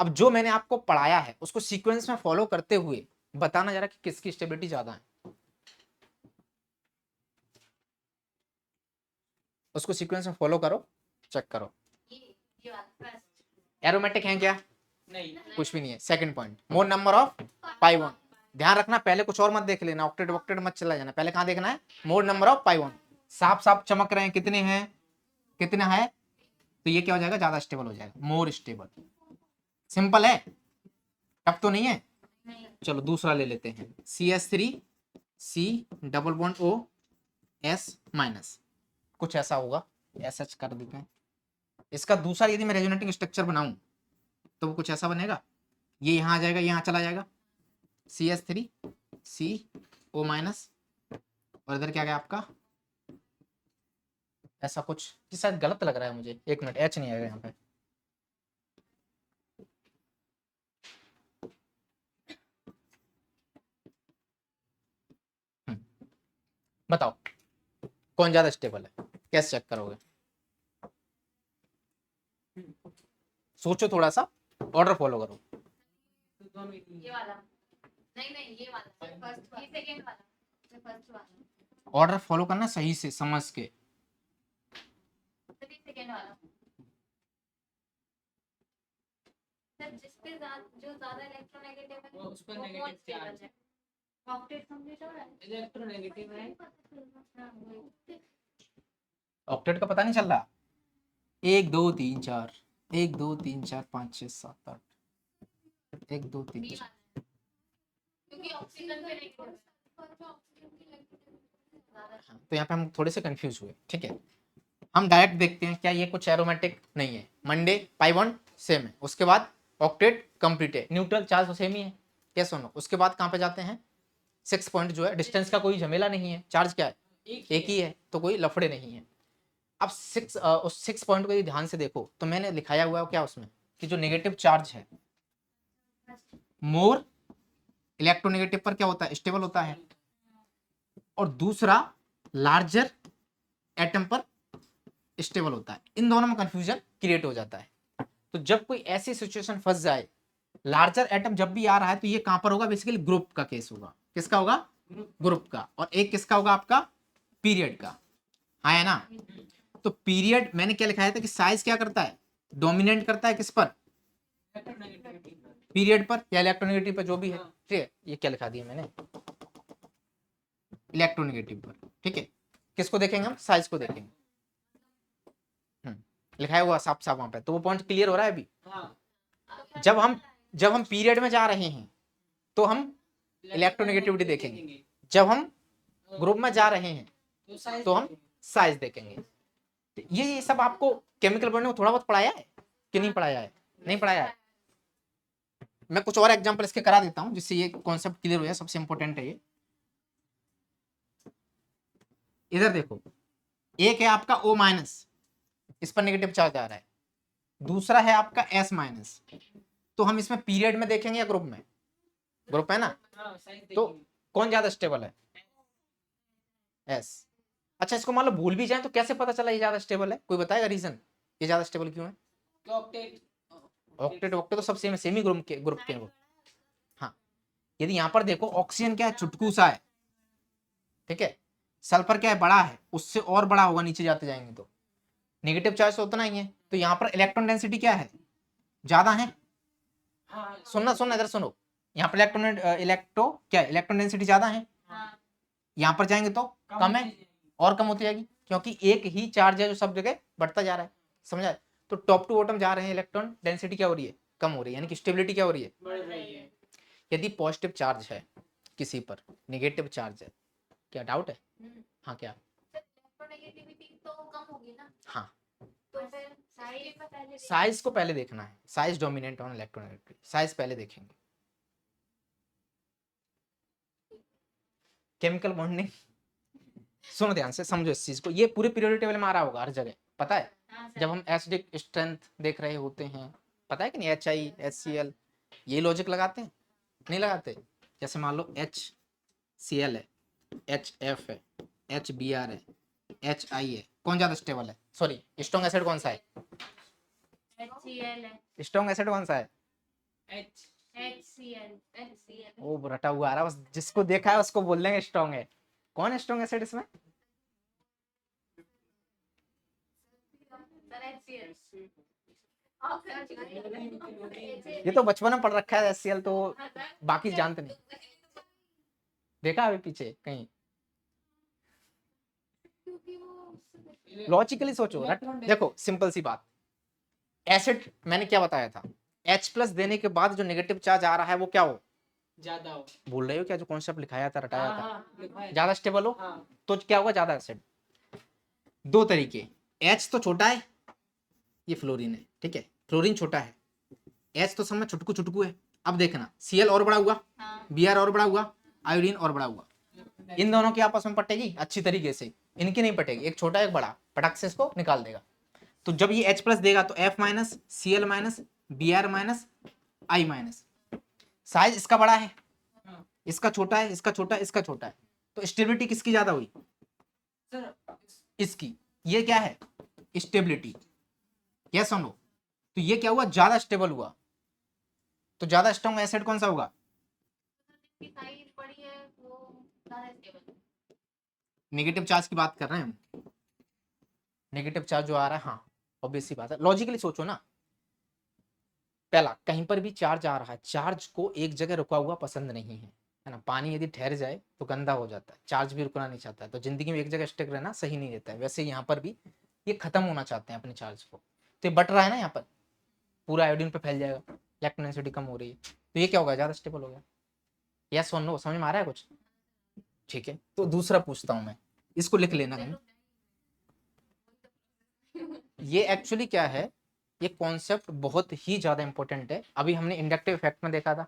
अब जो मैंने आपको पढ़ाया है उसको सीक्वेंस में फॉलो करते हुए बताना जरा कि किसकी स्टेबिलिटी ज्यादा है, उसको सीक्वेंस में फॉलो करो, चेक करो। एरोमेटिक है क्या, नहीं कुछ भी नहीं है। Second point, more number of pi bond. ध्यान रखना पहले कुछ और मत देख लेना, ऑक्टेट ऑक्टेट मत चला जाना, पहले कहां देखना है, more number of pi bond. साफ साफ चमक रहे हैं, कितने हैं, कितना है, तो ये क्या हो जाएगा, ज्यादा स्टेबल हो जाएगा, मोर स्टेबल। सिंपल है, टफ तो नहीं है। चलो दूसरा ले लेते हैं, CH3 C double bond O S minus, कुछ ऐसा होगा, SH कर देते हैं। इसका दूसरा यदि मैं रेजोनेटिंग स्ट्रक्चर बनाऊं तो वो कुछ ऐसा बनेगा, ये यहाँ आ जाएगा, यहाँ चला जाएगा, CH3 CO माइनस, और इधर क्या गया आपका, ऐसा कुछ, ये शायद गलत लग रहा है मुझे, एक मिनट, H नहीं आएगा यहाँ पे, कौन ज्यादा स्टेबल है, कैसे चेक करोगे? सोचो थोड़ा सा, ऑर्डर फॉलो करो। तो दोनों ही ये वाला नहीं नहीं ये वाला फर्स्ट ये सेकंड वाला ये फर्स्ट वाला ऑर्डर फॉलो करना सही से समझ के। फिर सेकंड वाला सर जिस पे जो ज्यादा इलेक्ट्रोनेगेटिव है वो उस पर वो नेगेटिव बहुत स्टेबल चार्ज है। ऑक्टेट कंप्लीट हो रहा है इलेक्ट्रोनेगेटिव है। हाँ, वही। ऑक्टेट का पता नहीं चल रहा। 1 2 3 4 1 2 3 4 5 6 7 8 1 2 3 बी 4। वाला है। क्योंकि ऑक्सीजन पे नेगेटिव है ज्यादा हाँ, तो यहाँ पे हम थोड़े से कंफ्यूज हुए, ठीक है। हम डायरेक्ट देखते हैं क्या ये कुछ एरोमेटिक नहीं है। मंडे पाई बॉन्ड सेम है, उसके बाद ऑक्टेट कंप्लीट है, न्यूट्रल चार्ज तो सेम ही है, यस और नो। उसके बाद कहाँ पे जाते हैं, 6 पॉइंट जो है डिस्टेंस का कोई झमेला नहीं है, चार्ज क्या है एक ही है, तो कोई लफड़े नहीं है। अब 6 उस 6 पॉइंट को यदि ध्यान से देखो तो मैंने लिखाया हुआ है क्या उसमें कि जो नेगेटिव चार्ज है मोर इलेक्ट्रोनेगेटिव पर क्या होता है, स्टेबल होता है, और दूसरा लार्जर एटम पर स्टेबल होता है। इन दोनों में कंफ्यूजन क्रिएट हो जाता है। तो जब कोई ऐसी सिचुएशन फंस जाए, लार्जर एटम जब भी आ रहा है तो ये कहां पर होगा, बेसिकली ग्रुप का केस होगा। किसका होगा, ग्रुप का। और एक किसका होगा, आपका पीरियड का। हाँ है ना। तो पीरियड मैंने क्या लिखाया था कि साइज क्या करता है, डोमिनेट करता है किस पर, पीरियड पर या इलेक्ट्रोनेगेटिव पर, जो भी है, ठीक है। ये क्या लिखा दिया मैंने, इलेक्ट्रोनेगेटिव पर, ठीक है। किसको देखेंगे हम, साइज को देखेंगे। लिखाया हुआ साफ साफ वहां पे, तो वो पॉइंट क्लियर हो रहा है अभी। हाँ जब हम पीरियड में जा रहे हैं तो हम इलेक्ट्रोनेगेटिविटी देखेंगे, जब हम ग्रुप में जा रहे हैं तो हम साइज देखेंगे। ये सब आपको केमिकल बॉन्डिंग में थोड़ा बहुत पढ़ाया है कि नहीं पढ़ाया है, नहीं पढ़ाया है। मैं कुछ और एग्जांपल इसके करा देता हूं जिससे ये कॉन्सेप्ट क्लियर हो जाए, सबसे इंपॉर्टेंट है ये। इधर देखो, एक है आपका O माइनस, इस पर नेगेटिव चार्ज आ रहा है, दूसरा है आपका S माइनस। तो हम इसमें पीरियड में देखेंगे या ग्रुप में, ग्रुप है ना, तो कौन ज्यादा स्टेबल है, S। अच्छा, इसको मान लो भूल भी जाए तो कैसे पता चला ये ज्यादा स्टेबल है, कोई बताएगा रीजन ये ज्यादा स्टेबल क्यों है? ऑक्टेट ऑक्टेट तो सब सेम ही ग्रुप के हैं वो। हाँ, यदि यहाँ पर देखो ऑक्सीजन क्या है, चुटकू सा है, ठीक है। सल्फर क्या है, बड़ा है, उससे और बड़ा होगा नीचे जाते जाएंगे तो। नेगेटिव चार्ज तो उतना ही है, तो यहाँ पर इलेक्ट्रॉन डेंसिटी क्या है, ज्यादा है। सुनना सुनना इधर सुनो, यहाँ पर इलेक्ट्रॉन डेंसिटी ज्यादा है, यहाँ पर जाएंगे तो कम है, और कम होती जाएगी, क्योंकि एक ही चार्ज है जो सब जगह बढ़ता जा रहा है, समझा। तो टॉप टू बॉटम जा रहे हैं, इलेक्ट्रॉन डेंसिटी क्या हो रही है, कम हो रही है, यानी कि स्टेबिलिटी क्या हो रही है, बढ़ रही है। यदि पॉजिटिव चार्ज है किसी पर, नेगेटिव चार्ज है, क्या डाउट है? हाँ क्या, इलेक्ट्रोनेगेटिविटी तो कम होगी ना, हाँ तो फिर साइज पे पहले साइज को पहले देखना है, size dominant on electronegativity, size पहले देखेंगे। केमिकल बॉन्डिंग सुनो ध्यान से, समझो इस चीज को, ये पूरे पीरियोडिक टेबल में आ रहा होगा हर जगह, पता है। जब हम एसिडिक स्ट्रेंथ देख रहे होते हैं, पता है कि नहीं, HI HCl, ये लॉजिक लगाते हैं, नहीं लगाते। जैसे मान लो HCl है, HF है, HBr है, HI है, कौन ज्यादा स्टेबल है, सॉरी स्ट्रॉन्ग एसिड कौन सा है, HCl है स्ट्रॉन्ग एसिड कौन सा है, HCl वो रटा हुआ आ रहा है, बस जिसको देखा है उसको बोल देंगे स्ट्रॉन्ग है। कौन है स्ट्रॉन्ग एसिड इसमें, ये तो बचपन में पढ़ रखा है HCl, तो बाकी जानते नहीं, देखा अभी पीछे कहीं। लॉजिकली सोचो, देखो सिंपल सी बात, एसिड मैंने क्या बताया था, H+ देने के बाद जो नेगेटिव चार्ज आ रहा है वो क्या हो, ज्यादा हो। भूल रहे हो क्या, जो कॉन्सेप्ट लिखाया था, रटाया था, लिखा है। ज्यादा स्टेबल हो, हाँ। तो क्या होगा, ज्यादा एसिड। दो तरीके, H तो छोटा है, ये फ्लोरीन है, ठीक है, फ्लोरीन छोटा है, H तो सब में छुटकू छुटकू है। अब देखना, Cl और बड़ा हुआ, Br और बड़ा हुआ, आयोडीन और बड़ा हुआ, इन दोनों की आपस में पटेगी अच्छी तरीके से, इनकी नहीं पटेगी, एक छोटा एक बड़ा, पटक से इसको निकाल देगा। तो जब ये H+ देगा तो F-, Cl-, Br-, I-। Size इसका बड़ा है, इसका छोटा है, इसका छोटा है, इसका छोटा है, तो स्टेबिलिटी किसकी ज्यादा हुई, सर इसकी, ये क्या है स्टेबिलिटी, यस और नो। तो ये क्या हुआ, ज्यादा स्टेबल हुआ, तो ज्यादा स्ट्रॉन्ग एसिड कौन सा होगा, की साइज बड़ी है वो ज्यादा स्टेबल। नेगेटिव चार्ज की बात कर रहे हैं हम, नेगेटिव चार्ज जो आ रहा है, हाँ ऑब्वियस सी बात है, लॉजिकली सोचो ना। पहला, कहीं पर भी चार्ज आ रहा है, चार्ज को एक जगह रुका हुआ पसंद नहीं है ना। पानी यदि ठहर जाए तो गंदा हो जाता है, चार्ज भी रुकना नहीं चाहता है, तो जिंदगी में एक जगह स्टिक रहना सही नहीं रहता है। वैसे यहाँ पर भी ये खत्म होना चाहते हैं अपने चार्ज को, तो ये बट रहा है ना, यहाँ पर पूरा आयोडीन पे फैल जाएगा, इलेक्ट्रोनेसिटी कम हो रही है, तो ये क्या होगा, ज्यादा स्टेबल हो गया। यस और नो, समझ में आ रहा है कुछ, ठीक है। तो दूसरा पूछता हूं मैं, इसको लिख लेना है। ये एक्चुअली क्या है, ये कॉन्सेप्ट बहुत ही ज्यादा इंपॉर्टेंट है। अभी हमने इंडक्टिव इफेक्ट में देखा था,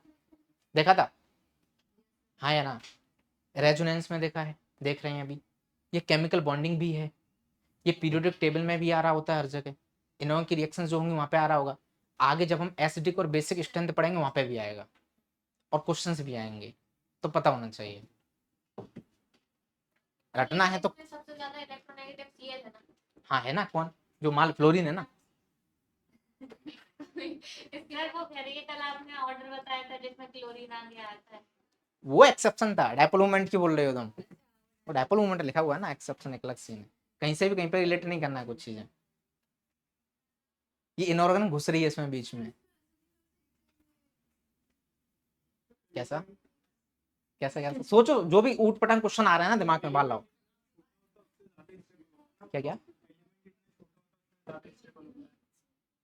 देखा था, हाँ या ना, रेजोनेंस में देखा है, देख रहे हैं अभी। ये केमिकल बॉन्डिंग भी है, ये पीरियोडिक टेबल में भी आ रहा होता है हर जगह, इनों की रिएक्शन जो होंगी वहां पे आ रहा होगा। आगे जब हम एसिडिक और बेसिक स्ट्रेंथ पढ़ेंगे वहां पे भी आएगा, और क्वेश्चंस भी आएंगे, तो पता होना चाहिए। रटना है तो, सबसे ज्यादा इलेक्ट्रोनेगेटिव सीएस है ना। हाँ है ना, कौन, जो माल फ्लोरीन है ना। यार वो कह रही है कल आपने ऑर्डर बताया था जिसमें क्लोरीन आ गया आता है। वो एक्सेप्शन था, डायपोल मूवमेंट की बोल रहे हो तुम, वो डायपोल मूवमेंट लिखा हुआ है ना, एक्सेप्शन एक अलग सीन है, कहीं से भी कहीं पे रिलेट नहीं करना है कुछ चीजें। ये इनऑर्गन घुस रही है इसमें बीच में, कैसा कैसा कैसा सोचो, जो भी ऊट पटांग क्वेश्चन आ रहा है ना दिमाग में बाल लाओ। क्या क्या,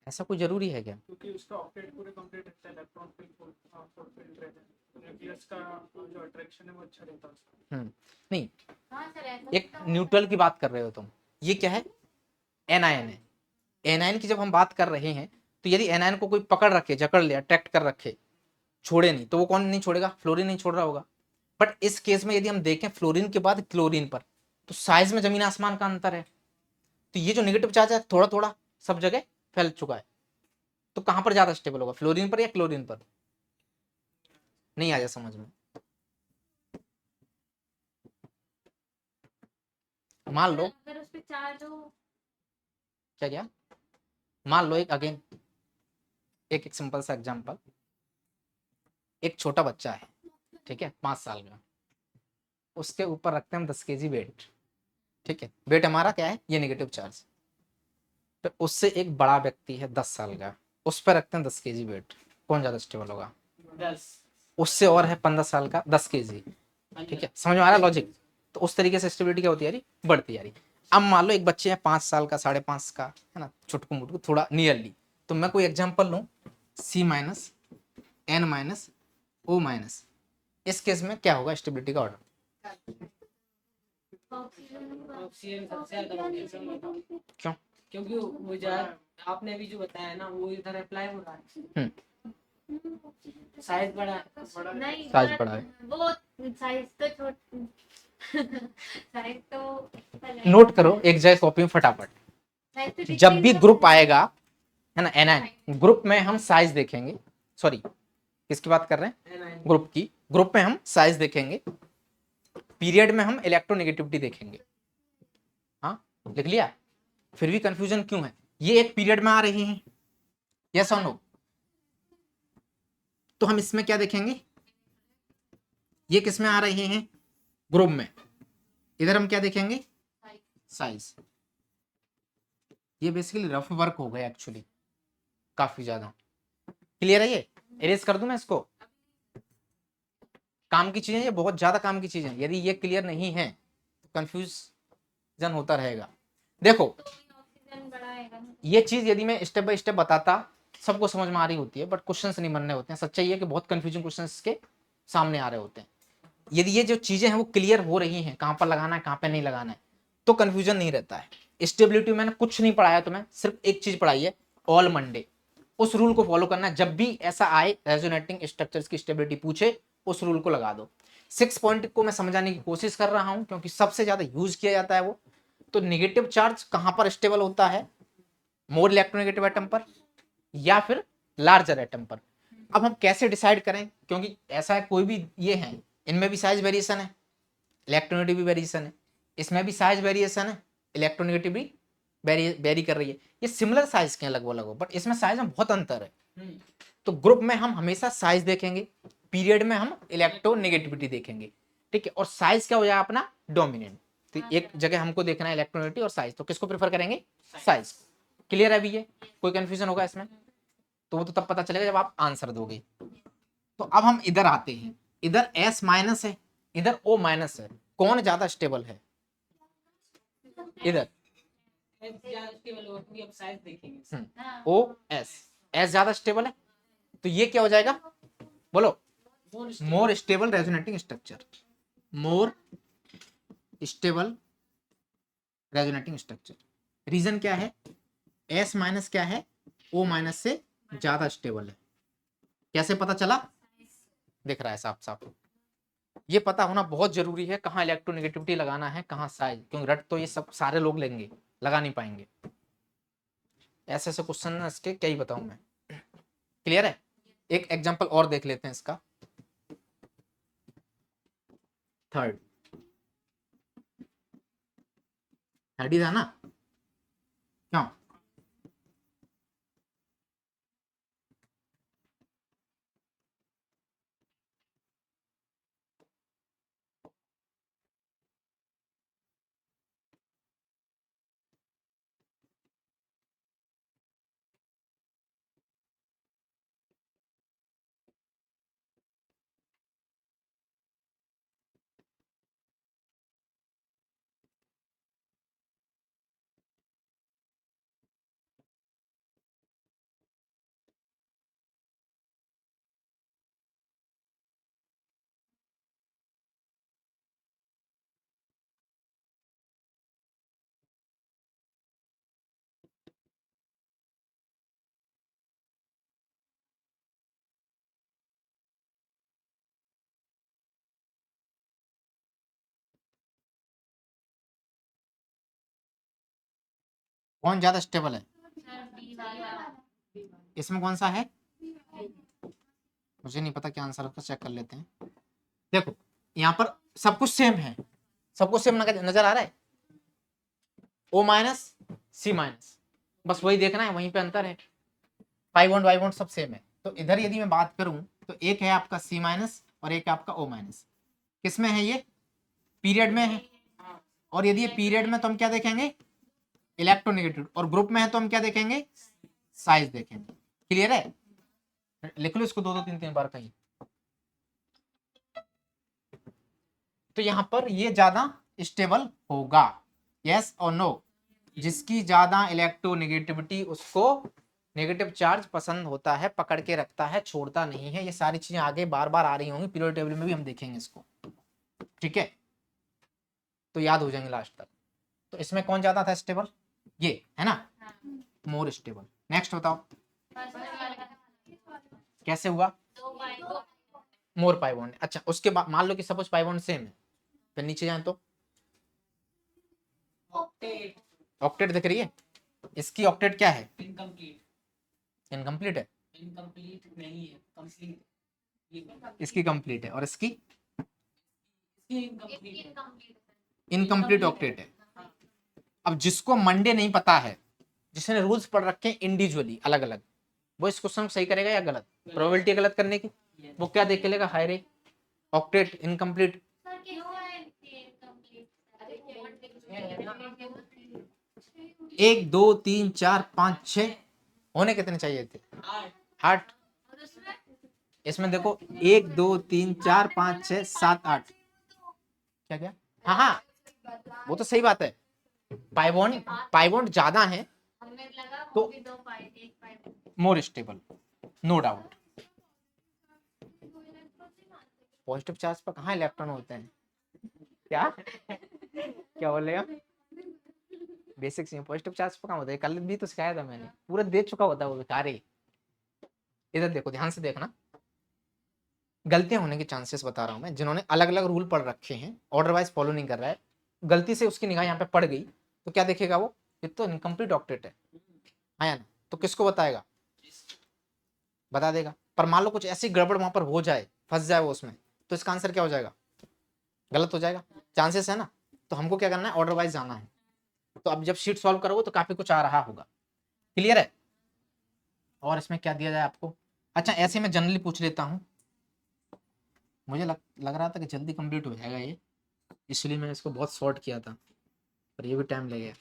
ऐसा कोई जरूरी है क्या, क्योंकि उसका ऑक्टेट पूरे कंप्लीट रहता है, इलेक्ट्रॉन फील्ड रहता है, न्यूक्लियस का जो अट्रैक्शन है वो अच्छा रहता है उसका। नहीं, हाँ सर ऐसा एक न्यूट्रल की बात कर रहे हो तुम, ये क्या है, एनायन है। एनायन की जब हम बात कर रहे हैं, तो यदि एनायन को कोई पकड़ रखे, जकड़ ले, अट्रैक्ट कर रखे, छोड़े नहीं, तो वो कौन नहीं छोड़ेगा, फ्लोरीन नहीं छोड़ रहा होगा। बट इस केस में यदि हम देखें फ्लोरीन के बाद क्लोरीन पर, तो साइज में जमीन आसमान का अंतर है। तो ये जो नेगेटिव चार्ज है थोड़ा थोड़ा सब जगह फैल चुका है, तो कहां पर ज्यादा स्टेबल होगा, फ्लोरीन पर या क्लोरीन पर, नहीं आया समझ में। मान लो, अगर उस पे चार्ज हो। क्या क्या, मान लो एक अगेन एक सिंपल सा एग्जांपल, एक छोटा बच्चा है, ठीक है, 5 साल का, उसके ऊपर रखते हैं हम 10 kg वेट, ठीक है, वेट हमारा क्या है, ये नेगेटिव चार्ज। फिर उससे एक बड़ा व्यक्ति है 10 साल का, उस पर रखते हैं 10 kg वेट, कौन ज्यादा स्टेबल होगा, 10। उससे और है 15 साल का 10 kg, ठीक है, समझ में आ रहा है लॉजिक। तो उस तरीके से स्टेबिलिटी क्या होती है, बढ़ती जा रही। अब मान लो एक बच्चे है 5 साल का, 5.5 का, है ना, छुटकू मुटकू थोड़ा नियरली, तो मैं कोई एग्जांपल लूं, C minus N minus O minus, इस केस में क्या होगा स्टेबिलिटी का ऑर्डर, ऑक्सीजन सबसे ज्यादा होगी। क्यों, क्योंकि वो ज्यादा आपने अभी जो बताया ना वो इधर अप्लाई हो रहा है। साइज बड़ा है। नहीं साइज पर बड़ा है, वो साइज तो छोटा साइज तो नोट करो एक जगह कॉपी में फटाफट। साइज तो जब भी ग्रुप आएगा, है ना, एनायन ग्रुप में हम साइज देखेंगे, सॉरी किसकी बात कर रहे हैं, ग्रुप की, ग्रुप में हम साइज देखेंगे, पीरियड में हम इलेक्ट्रोनेगेटिविटी देखेंगे। हाँ लिख लिया, फिर भी कंफ्यूजन क्यों है, ये एक पीरियड में आ रही हैं, यस और नो, तो हम इसमें क्या देखेंगे, ये किस में आ रहे हैं, ग्रुप में, इधर हम क्या देखेंगे, साइज। ये बेसिकली रफ वर्क हो गया एक्चुअली, काफी ज्यादा क्लियर है। ये इरेज कर दूं मैं इसको, काम की चीजें, ये बहुत ज्यादा काम की चीजें, यदि ये क्लियर नहीं है तो कंफ्यूजन होता रहेगा। देखो ऑक्सीजन बढ़ाएगा। ये चीज यदि मैं स्टेप बाय स्टेप बताता, सबको समझ में आ रही होती है, बट क्वेश्चंस नहीं बनने होते हैं। सच्चाई है कि बहुत कंफ्यूजिंग क्वेश्चंस के सामने आ रहे होते हैं। यदि ये जो चीजें हैं वो क्लियर हो रही हैं, कहां पर लगाना है कहां पर नहीं लगाना है, तो कंफ्यूजन नहीं रहता है। स्टेबिलिटी मैंने कुछ नहीं पढ़ाया तुम्हें, सिर्फ एक चीज पढ़ाई है, ऑल मंडे। उस रूल को फॉलो करना है, जब भी ऐसा आए रेजोनेटिंग स्ट्रक्चर्स की स्टेबिलिटी पूछे, उस रूल को लगा दो। 6 पॉइंट को मैं समझाने की कोशिश कर रहा हूं क्योंकि सबसे ज्यादा यूज किया जाता है वो। तो नेगेटिव चार्ज कहां पर स्टेबल होता है, मोर इलेक्ट्रोनेगेटिव एटम पर या फिर लार्जर एटम पर। अब हम कैसे डिसाइड करें, क्योंकि ऐसा है कोई भी ये है, इनमें भी साइज वेरिएशन है, इलेक्ट्रोनेगेटिव भी वेरिएशन है, इसमें भी साइज वेरिएशन है, इलेक्ट्रोनेगेटिविटी वेरी कर रही है। ये सिमिलर साइज के हैं लगभग लगभग, बट इसमें साइज में बहुत अंतर है। तो ग्रुप में हम हमेशा साइज देखेंगे, पीरियड में हम इलेक्ट्रोनेगेटिविटी देखेंगे, ठीक है। और साइज क्या हो जाएगा अपना डोमिनेंट। तो एक जगह हमको देखना है इलेक्ट्रोनेगेटिविटी और साइज, तो किसको प्रेफर करेंगे? साइज। क्लियर है अभी? ये कोई कंफ्यूजन होगा इसमें? तो वो तो तब पता चलेगा जब आप आंसर दोगे। तो अब हम इधर आते हैं, इधर S माइनस है, इधर O माइनस है, कौन ज्यादा स्टेबल है? इधर अब साइज देखेंगे। OS, S ज्यादा स्टेबल है, तो ये क्या हो जाएगा बोलो? More stable resonating structure, more stable resonating structure. Reason क्या है? S माइनस क्या है? O माइनस से ज्यादा स्टेबल है। कैसे पता चला? दिख रहा है साफ साफ। ये पता होना बहुत जरूरी है, कहाँ इलेक्ट्रोनेगेटिविटी लगाना है, कहाँ साइज, क्योंकि रट तो ये सब सारे लोग लेंगे, लगा नहीं पाएंगे। ऐसे ऐसे क्वेश्चन इसके क्या ही बताऊं मैं। क्लियर है? एक एग्जांपल और देख लेते हैं इसका। थर्ड ही था ना? क्यों? कौन ज्यादा स्टेबल है? इसमें कौन सा है? मुझे नहीं पता क्या आंसर है, उसका चेक कर लेते हैं। देखो यहाँ पर सब कुछ सेम है, सब कुछ सेम नजर आ रहा है। O माइनस C माइनस, बस वही देखना है, वहीं पे अंतर है। पाई बॉन्ड वाई बॉन्ड सब सेम है। तो इधर यदि मैं बात करूं तो एक है आपका C माइनस और एक है आपका O माइनस। किसमें है ये? पीरियड में है। और यदि ये पीरियड में तो हम क्या देखेंगे? इलेक्ट्रोनेगेटिव। और ग्रुप में है तो हम क्या देखेंगे? साइज देखेंगे। क्लियर है? लिख लो इसको दो दो तीन तीन बार कहीं। तो यहां पर ये ज्यादा स्टेबल होगा, यस और नो? जिसकी ज्यादा इलेक्ट्रोनेगेटिविटी उसको नेगेटिव चार्ज पसंद होता है, पकड़ के रखता है, छोड़ता नहीं है। ये सारी चीजें आगे बार बार आ रही होंगी, पीरियोडिक टेबल में भी हम देखेंगे इसको, ठीक है? तो याद हो जाएंगे लास्ट तक। तो इसमें कौन ज्यादा था स्टेबल? ये है ना, मोर स्टेबल। नेक्स्ट बताओ कैसे हुआ? मोर पाई बॉन्ड। अच्छा, उसके बाद मान लो कि सपोज पाई बॉन्ड सेम है, फिर नीचे जाए तो ऑक्टेट दिख रही है। इसकी ऑक्टेट क्या है? इनकम्प्लीट है। इनकम्प्लीट नहीं है, कंप्लीट। इसकी कंप्लीट है और इसकी इनकम्प्लीट इनकम्प्लीट ऑक्टेट है। अब जिसको मंडे नहीं पता है, जिसने रूल्स पढ़ रखे हैं इंडिविजुअली अलग अलग, वो इस क्वेश्चन को सही करेगा या गलत? प्रोबेबिलिटी गलत करने की। वो क्या देख के लेगा? हाय रे ऑक्टेट इनकम्प्लीट। एक दो तीन चार पाँच छः होने कितने चाहिए थे? 8। इसमें देखो 1 2 3 4 5 6 7 8। क्या क्या? हाँ हाँ, वो तो सही बात है। पाई बॉन्ड ज्यादा है तो more stable, no doubt. Positive charge पर कहाँ इलेक्ट्रॉन होते हैं? क्या क्या बोल रहे हो? बेसिक्स में पॉजिटिव चार्ज पर कहाँ होता है? कल भी तो सिखाया था मैंने, पूरा दे चुका होता है वो बेकार। इधर देखो, ध्यान से देखना, गलतियां होने के चांसेस बता रहा हूं मैं। जिन्होंने अलग अलग रूल पढ़ रखे हैं, ऑर्डर वाइज फॉलो नहीं कर रहा है, गलती से उसकी निगाह यहाँ पे पड़ गई, तो क्या देखेगा वो? ये तो इनकम्प्लीट ऑक्टेट है, हाँ या ना? तो किसको बताएगा? बता देगा। पर मान लो कुछ ऐसी गड़बड़ वहां पर हो जाए, फंस जाए वो उसमें, तो इसका आंसर क्या हो जाएगा? गलत हो जाएगा, चांसेस है ना। तो हमको क्या करना है? ऑर्डर वाइज जाना है। तो अब जब शीट सॉल्व करोगे तो काफी कुछ आ रहा होगा। क्लियर है? और इसमें क्या दिया जाए आपको? अच्छा ऐसे मैं जनरली पूछ लेता हूँ, मुझे लग रहा था कि जल्दी कंप्लीट हो जाएगा ये, इसलिए मैंने इसको बहुत शॉर्ट किया था, पर ये भी टाइम लगेगा।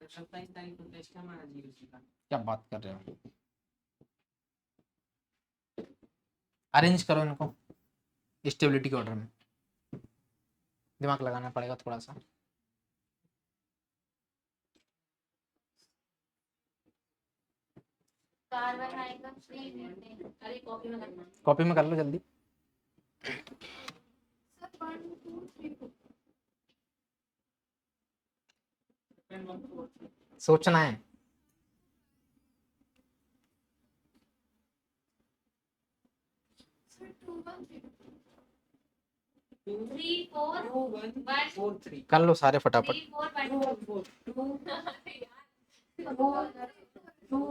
तो 27 तारीख को टेस्ट है हमारा जीएसटी का। क्या बात कर रहे हो? अरेंज करो इनको स्टेबिलिटी के ऑर्डर में, दिमाग लगाना पड़ेगा थोड़ा सा। कार्बन आएगा 3 मीथेन। अरे कॉपी में करना। कॉपी में कर लो जल्दी। सर 1 2 3 सोचना है। सर 2 1 3 4 2 1 4 3 कर लो सारे फटाफट। 3 4 1 2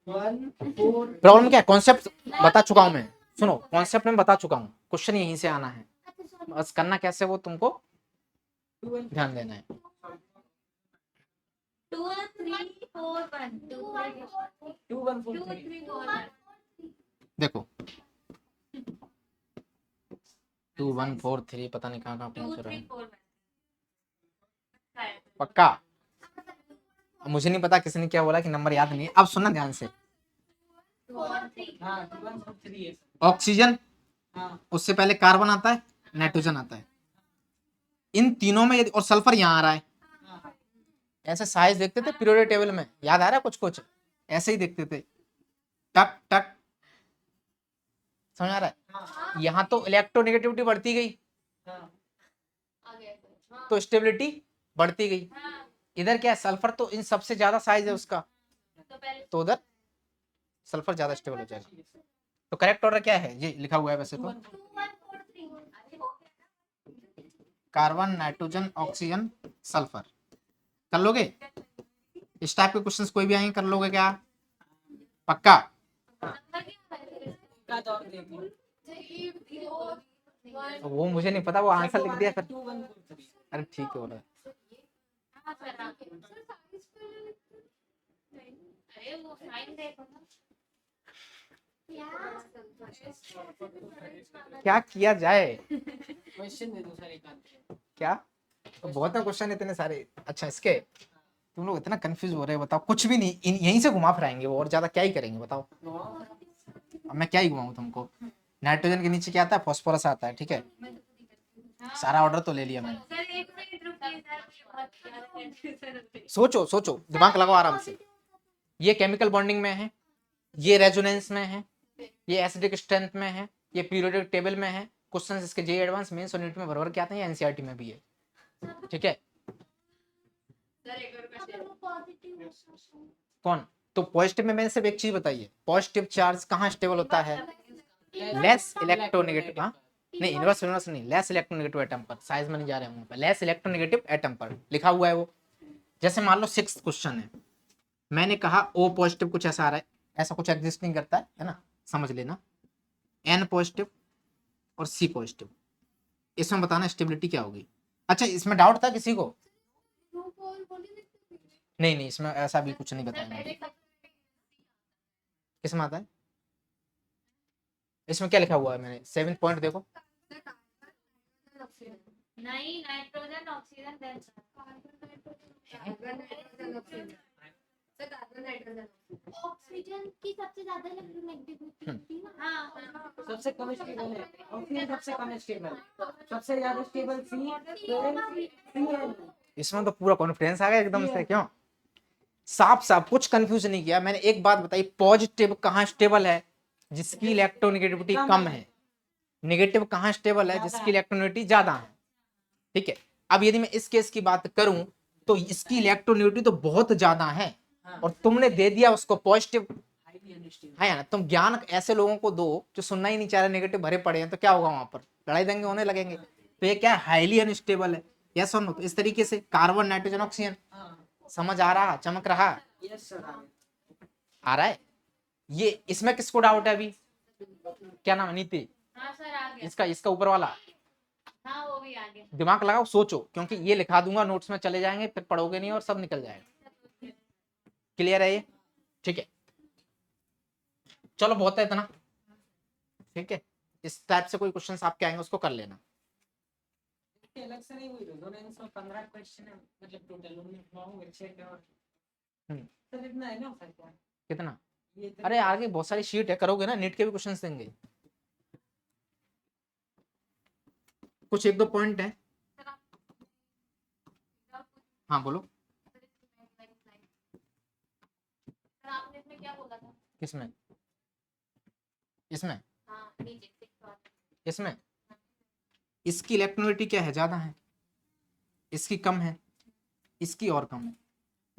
1 4। प्रॉब्लम क्या है? कॉन्सेप्ट बता चुका हूं मैं, सुनो कॉन्सेप्ट में बता चुका हूं, क्वेश्चन यहीं से आना है, बस करना कैसे वो तुमको ध्यान देना है। 2 3 4 1 2 1 2 1 4 3 3 4 1 देखो 2 1 4 3 पता नहीं कहाँ 2 पहुंच रहे 3 हैं। 4 पक्का? अब मुझे नहीं पता किसने क्या बोला कि नंबर याद नहीं है। अब सुनना ध्यान से, 4 3 हां 2 1 4 3 है। ऑक्सीजन, हां उससे पहले कार्बन आता है, नाइट्रोजन आता है, इन तीनों में यदि, और सल्फर यहाँ आ रहा है, हां ऐसे साइज देखते थे पीरियोडिक टेबल में, याद आ रहा है कुछ कुछ ऐसे ही देखते थे, टक टक, समझ आ रहा है? यहाँ तो इलेक्ट्रोनेगेटिविटी बढ़ती गई हां आ गया हां तो स्टेबिलिटी बढ़ती गई। हां इधर क्या है, सल्फर तो इन सबसे ज्यादा साइज है उसका, तो पहले तो उधर सल्फर ज्यादा स्टेबल हो जाएगा। तो करेक्ट ऑर्डर क्या है, ये लिखा हुआ है वैसे तो, 2 1 4 3 अरे हो गया कार्बन नाइट्रोजन ऑक्सीजन सल्फर। कर लोगे? इस टाइप के क्वेश्चंस कोई भी आएंगे कर लोगे क्या? पक्का? नंबर क्या है का दौर देखो। 3 4 1 वो मुझे नहीं पता, वो आंसर लिख दिया फिर। 2 1 4 3 अरे ठीक है हो रहा है। हां सर आ गया सर साइज पहले लिखते नहीं अरे वो साइन देखो ना क्या किया जाए? क्वेश्चन दे दो सर एक आध। क्या तो बहुत है क्वेश्चन इतने सारे। अच्छा इसके तुम लोग इतना कंफ्यूज हो रहे हैं, बताओ कुछ भी नहीं, यहीं से घुमा फिराएंगे वो, और ज्यादा क्या ही करेंगे बताओ। अब मैं क्या ही घुमाऊं तुमको। नाइट्रोजन के नीचे क्या आता है, फॉस्फोरस आता है, ठीक है, सारा ऑर्डर तो ले लिया मैंने। सर एक सेकंड रुकिए सर मुझे बहुत ज्यादा कंफ्यूजन हो रही है सोचो सोचो, दिमाग लगाओ आराम से। ये केमिकल बॉन्डिंग में है, ये रेजोनेंस में है, ये एसिडिक स्ट्रेंथ में है, ये पीरियोडिक टेबल में है। क्वेश्चंस इसके जे एडवांस मेंस और नीट में भर के आते हैं, एनसीईआरटी में भी है, ठीक है। सर एक और क्वेश्चन पॉजिटिव कौन? तो पॉजिटिव में मैंने सिर्फ एक चीज बताई है, पॉजिटिव चार्ज कहाँ स्टेबल होता है, लेस इलेक्ट्रोनेगेटिव, हाँ नहीं इनवर्स इनवर्स नहीं, लेस इलेक्ट्रोनेगेटिव एटम पर, साइज में नहीं जा रहे हैं वहां पर, लेस इलेक्ट्रोनेगेटिव एटम पर लिखा हुआ है वो। जैसे मान लो 6th क्वेश्चन है, मैंने कहा ओ पॉजिटिव कुछ ऐसा आ रहा है, ऐसा कुछ एग्जिस्ट नहीं करता है ना, समझ लेना, एन पॉजिटिव और सी पॉजिटिव, इसमें बताना स्टेबिलिटी क्या होगी। अच्छा इसमें डाउट था किसी को? नहीं नहीं इसमें ऐसा भी कुछ नहीं बताया। किसमें आता है? इसमें क्या लिखा हुआ है, मैंने 7th पॉइंट देखो, नहीं नाइट्रोजन ऑक्सीजन देन ऑक्सीजन की सबसे ज्यादा इलेक्ट्रोनेगेटिविटी ना हां सबसे कम स्टेबल है ऑक्सीजन, सबसे कम स्टेबल, सबसे ज्यादा स्टेबल सी। इसमें तो पूरा कॉन्फिडेंस आ गया एकदम से, क्यों? साफ साफ कुछ कंफ्यूज नहीं किया मैंने। एक बात बताई, पॉजिटिव कहाँ स्टेबल है, जिसकी इलेक्ट्रोनेगेटिविटी कम है, नेगेटिव कहाँ स्टेबल है, जिसकी इलेक्ट्रोनेगेटिविटी ज्यादा है, ठीक है। अब यदि मैं इस केस की बात करूं तो इसकी इलेक्ट्रोनेगेटिविटी तो बहुत ज्यादा है, और तुमने दे दिया उसको पॉजिटिव, है ना। तुम ज्ञान ऐसे लोगों को दो जो सुनना ही नहीं चाह रहे, नेगेटिव भरे पड़े हैं, तो क्या होगा वहां पर, लड़ाई दंगे होने लगेंगे। तो ये क्या हाईली अनस्टेबल है, यस और नो। तो इस तरीके से कार्बन नाइट्रोजन ऑक्सीजन, समझ आ रहा, चमक रहा, यस सर आ रहा है। ये इसमें किसको डाउट है अभी? क्या नाम है, नीति, हाँ सर आ गया। इसका इसका ऊपर वाला हाँ वो भी आ गया। दिमाग लगाओ, सोचो, क्योंकि ये लिखा दूंगा नोट्स में चले जाएंगे, फिर पढ़ोगे नहीं और सब निकल जाएगा। क्लियर है ये? ठीक है, चलो बहुत है इतना। ठीक है, इस टाइप से कोई क्वेश्चंस आपके आएंगे उसको कर लेना। इसके अलग से नहीं हुई रेजोनेंस में 15 क्वेश्चन है, मतलब टोटल उनमें फॉर्म चेक और सर इतना है ना सर क्या कितना? ये इतना- अरे आगे बहुत सारी शीट है, करोगे ना, नीट के भी क्वेश्चंस देंगे। कुछ एक दो पॉइंट है। हाँ बोलो। सर आपने इसमें क्या बोला था? किसमें? इसमें? हाँ नीचे 6 इसमें इसकी इलेक्ट्रोनिटी क्या है, ज्यादा है, इसकी कम है, इसकी और कम है।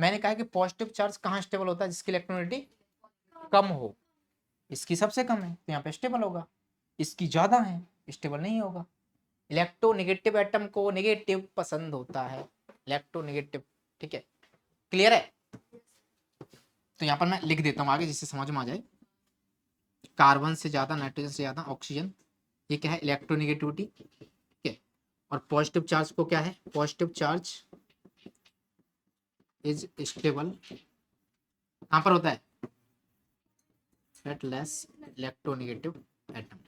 मैंने कहा कि पॉजिटिव चार्ज कहाँ स्टेबल होता है, जिसकी इलेक्ट्रोनिटी कम हो। इसकी सबसे कम है तो यहाँ पे स्टेबल होगा, इसकी ज्यादा है स्टेबल नहीं होगा। इलेक्ट्रोनेगेटिव एटम को नेगेटिव पसंद होता है, इलेक्ट्रोनेगेटिव। ठीक है, क्लियर है? तो यहाँ पर मैं लिख देता हूँ आगे जिससे समझ में आ जाए। कार्बन से ज्यादा, नाइट्रोजन से ज्यादा ऑक्सीजन, ये क्या है, इलेक्ट्रोनेगेटिविटी। ठीक है, और पॉजिटिव चार्ज को क्या है, पॉजिटिव चार्ज इज स्टेबल, कहाँ पर होता है, at less electronegative atom.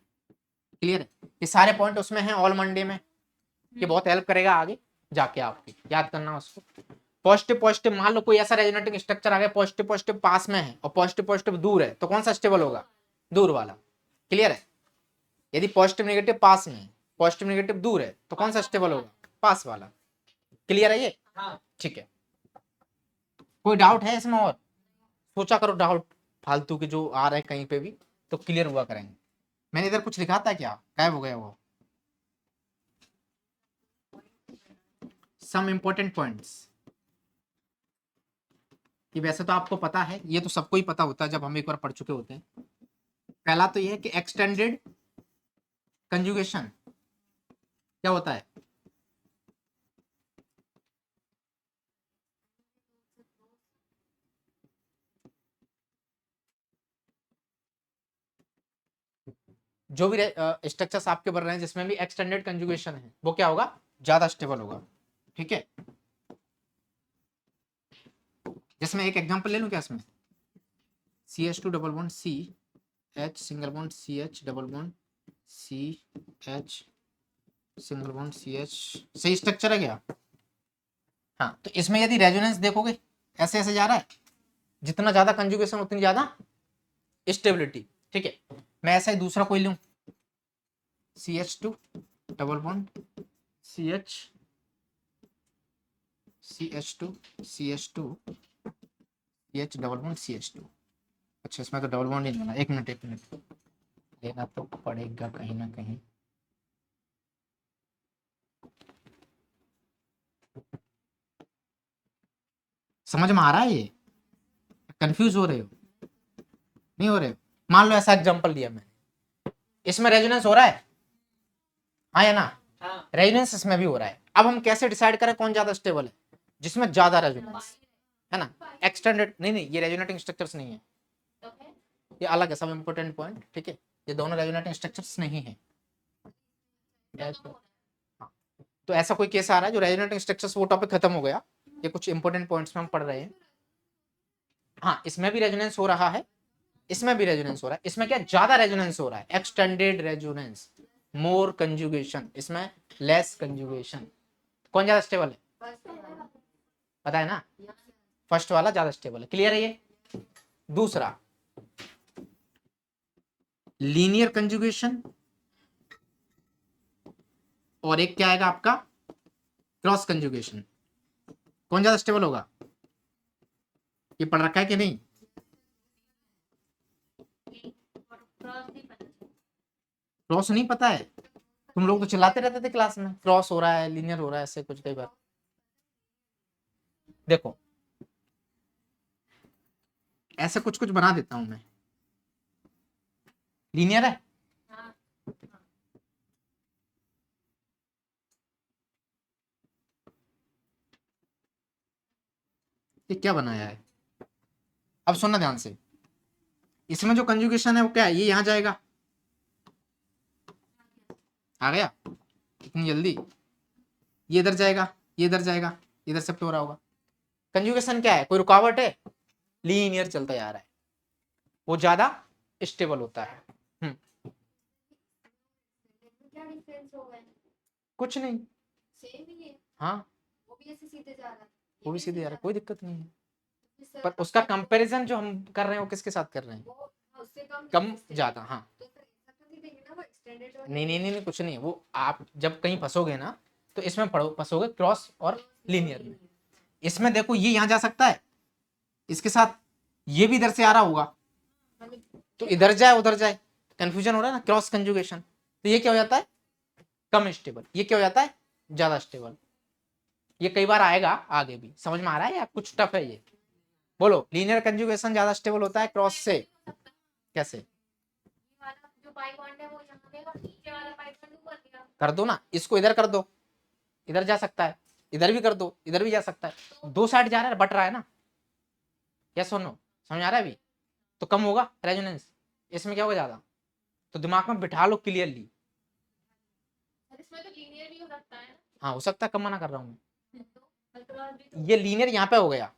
Clear है? ये सारे पॉइंट उसमें हैं ऑल मंडे में, ये बहुत हेल्प करेगा आगे जाके, आपकी याद करना उसको। पॉजिटिव पॉजिटिव, मान लो कोई ऐसा रेजोनेटिंग स्ट्रक्चर आ गया, पॉजिटिव पॉजिटिव पास में है और पॉजिटिव पॉजिटिव दूर है, तो कौन सा स्टेबल होगा, दूर वाला। क्लियर है? यदि पॉजिटिव नेगेटिव पास में है, पॉजिटिव नेगेटिव दूर है, तो कौन सा स्टेबल होगा, पास वाला। क्लियर है ये? हाँ ठीक है, कोई डाउट है इसमें? और सोचा करो डाउट फालतू के जो आ रहे हैं कहीं पे भी, तो क्लियर हुआ करेंगे। मैंने इधर कुछ लिखा था क्या, गायब हो गया वो। सम इंपॉर्टेंट पॉइंट्स, ये वैसे तो आपको पता है, ये तो सबको ही पता होता है जब हम एक बार पढ़ चुके होते हैं। पहला तो ये है कि एक्सटेंडेड कंजुगेशन क्या होता है। जो भी स्ट्रक्चर्स आपके बन रहे हैं जिसमें भी एक्सटेंडेड कंजुगेशन है, वो क्या होगा, ज्यादा स्टेबल होगा। ठीक है, जिसमें एक एग्जांपल ले लूं क्या, इसमें CH2 double bond CH single bond CH double bond CH single bond CH, सही स्ट्रक्चर है क्या? हाँ, तो इसमें यदि रेजोनेंस देखोगे ऐसे ऐसे जा रहा है, जितना ज्यादा कंजुगेशन उतनी ज्यादा स्टेबिलिटी। ठीक है, मैं ऐसा ही दूसरा कोई लूं, CH2 double bond CH CH2 CH2 CH double bond CH2। अच्छा, इसमें तो डबल बॉन्ड नहीं लेना, एक मिनट लेना तो पड़ेगा कहीं ना कहीं। समझ में आ रहा है ये, कंफ्यूज हो रहे हो, नहीं हो रहे हो? मान लो ऐसा एग्जांपल दिया मैंने, इसमें रेजोनेंस हो रहा है, हाँ या ना, हाँ रेजोनेंस इसमें भी हो रहा है। अब हम कैसे डिसाइड करें कौन ज्यादा स्टेबल है, जिसमें ज्यादा रेजोनेंस है ना। एक्सटेंडेड नहीं, ये रेजोनेटिंग स्ट्रक्चर्स नहीं है, तो फिर ये अलग है, सब इंपॉर्टेंट पॉइंट। ठीक है, ये दोनों रेजोनेटिंग स्ट्रक्चर्स नहीं है। हाँ, तो ऐसा कोई केस आ रहा है जो रेजोनेटिंग स्ट्रक्चर्स, वो टॉपिक खत्म हो गया, ये कुछ इंपॉर्टेंट पॉइंट्स में हम पढ़ रहे हैं। हाँ, इसमें भी रेजोनेंस हो रहा है, इसमें भी रेजोनेंस हो रहा है। इसमें क्या ज्यादा रेजोनेंस हो रहा है, एक्सटेंडेड रेजोनेंस, मोर कंजुगेशन, इसमें लेस कंजुगेशन। कौन ज्यादा स्टेबल है, पता है ना, फर्स्ट वाला ज्यादा स्टेबल है। क्लियर है ये? दूसरा लीनियर कंजुगेशन, और एक क्या आएगा आपका, क्रॉस कंजुगेशन। कौन ज्यादा स्टेबल होगा, ये पढ़ रखा है कि नहीं? क्रॉस नहीं पता। क्रॉस नहीं पता है? तुम लोग तो चिल्लाते रहते थे क्लास में, क्रॉस हो रहा है, लीनियर हो रहा है, ऐसे कुछ कई बार। देखो ऐसे कुछ कुछ बना देता हूं मैं, लीनियर है, हाँ ये क्या बनाया है। अब सुनना ध्यान से, इसमें जो कंजुगेशन है वो क्या है, ये यहां जाएगा, आ गया इतनी जल्दी? ये इधर जाएगा, ये इधर जाएगा, इधर शिफ्ट हो रहा होगा। कंजुगेशन क्या है? कोई रुकावट है? लीनियर चलता जा रहा है, वो ज्यादा स्टेबल होता है। क्या डिफरेंस होगा? कुछ नहीं, सेम ही है, हाँ वो भी ऐसे सीधे जा रहा है, वो भी सीधे जा रहा है, कोई दिक्कत नहीं है। इससे पर उसका कंपैरिजन जो हम कर रहे हैं वो किसके साथ कर रहे हैं? वो उससे कम कम ज्यादा, हाँ। तो फिर ऐसा तो नहीं देंगे ना वो एक्सटेंडेड और नहीं नहीं नहीं नहीं, कुछ नहीं, वो आप जब कहीं फंसोगे ना तो इसमें पढ़ो, फंसोगे क्रॉस और लीनियर में। इसमें देखो ये यहाँ जा सकता है, इसके साथ ये भी इधर से आ रहा होगा, तो इधर जाए उधर जाए, कंफ्यूजन हो रहा है ना, क्रॉस कंजुगेशन। तो ये क्या हो जाता है? कम स्टेबल। ये क्या हो जाता है? ज्यादा स्टेबल। ये कई बार आएगा आगे भी, समझ में आ रहा है या कुछ टफ है ये? बोलो, लीनियर कंजुगेशन ज्यादा स्टेबल होता है क्रॉस से, कैसे? वाला जो पाई बॉन्ड है वो यहाँ पे और नीचे वाला पाई बॉन्ड ऊपर दिया। कर दो ना, इसको इधर कर दो, इधर जा सकता है, इधर भी कर दो, इधर भी जा सकता है, दो साइड जा रहा है, बट रहा है ना। यस और नो, समझ आ रहा है अभी? तो कम होगा रेजोनेंस, इसमें क्या होगा ज्यादा। तो दिमाग में बिठा लो क्लियरली। इसमें तो लीनियर भी हो सकता है ना, हाँ हो सकता है, कम मना कर रहा हूँ मैं। तो मतलब भी तो ये लीनियर यहाँ पे हो गया,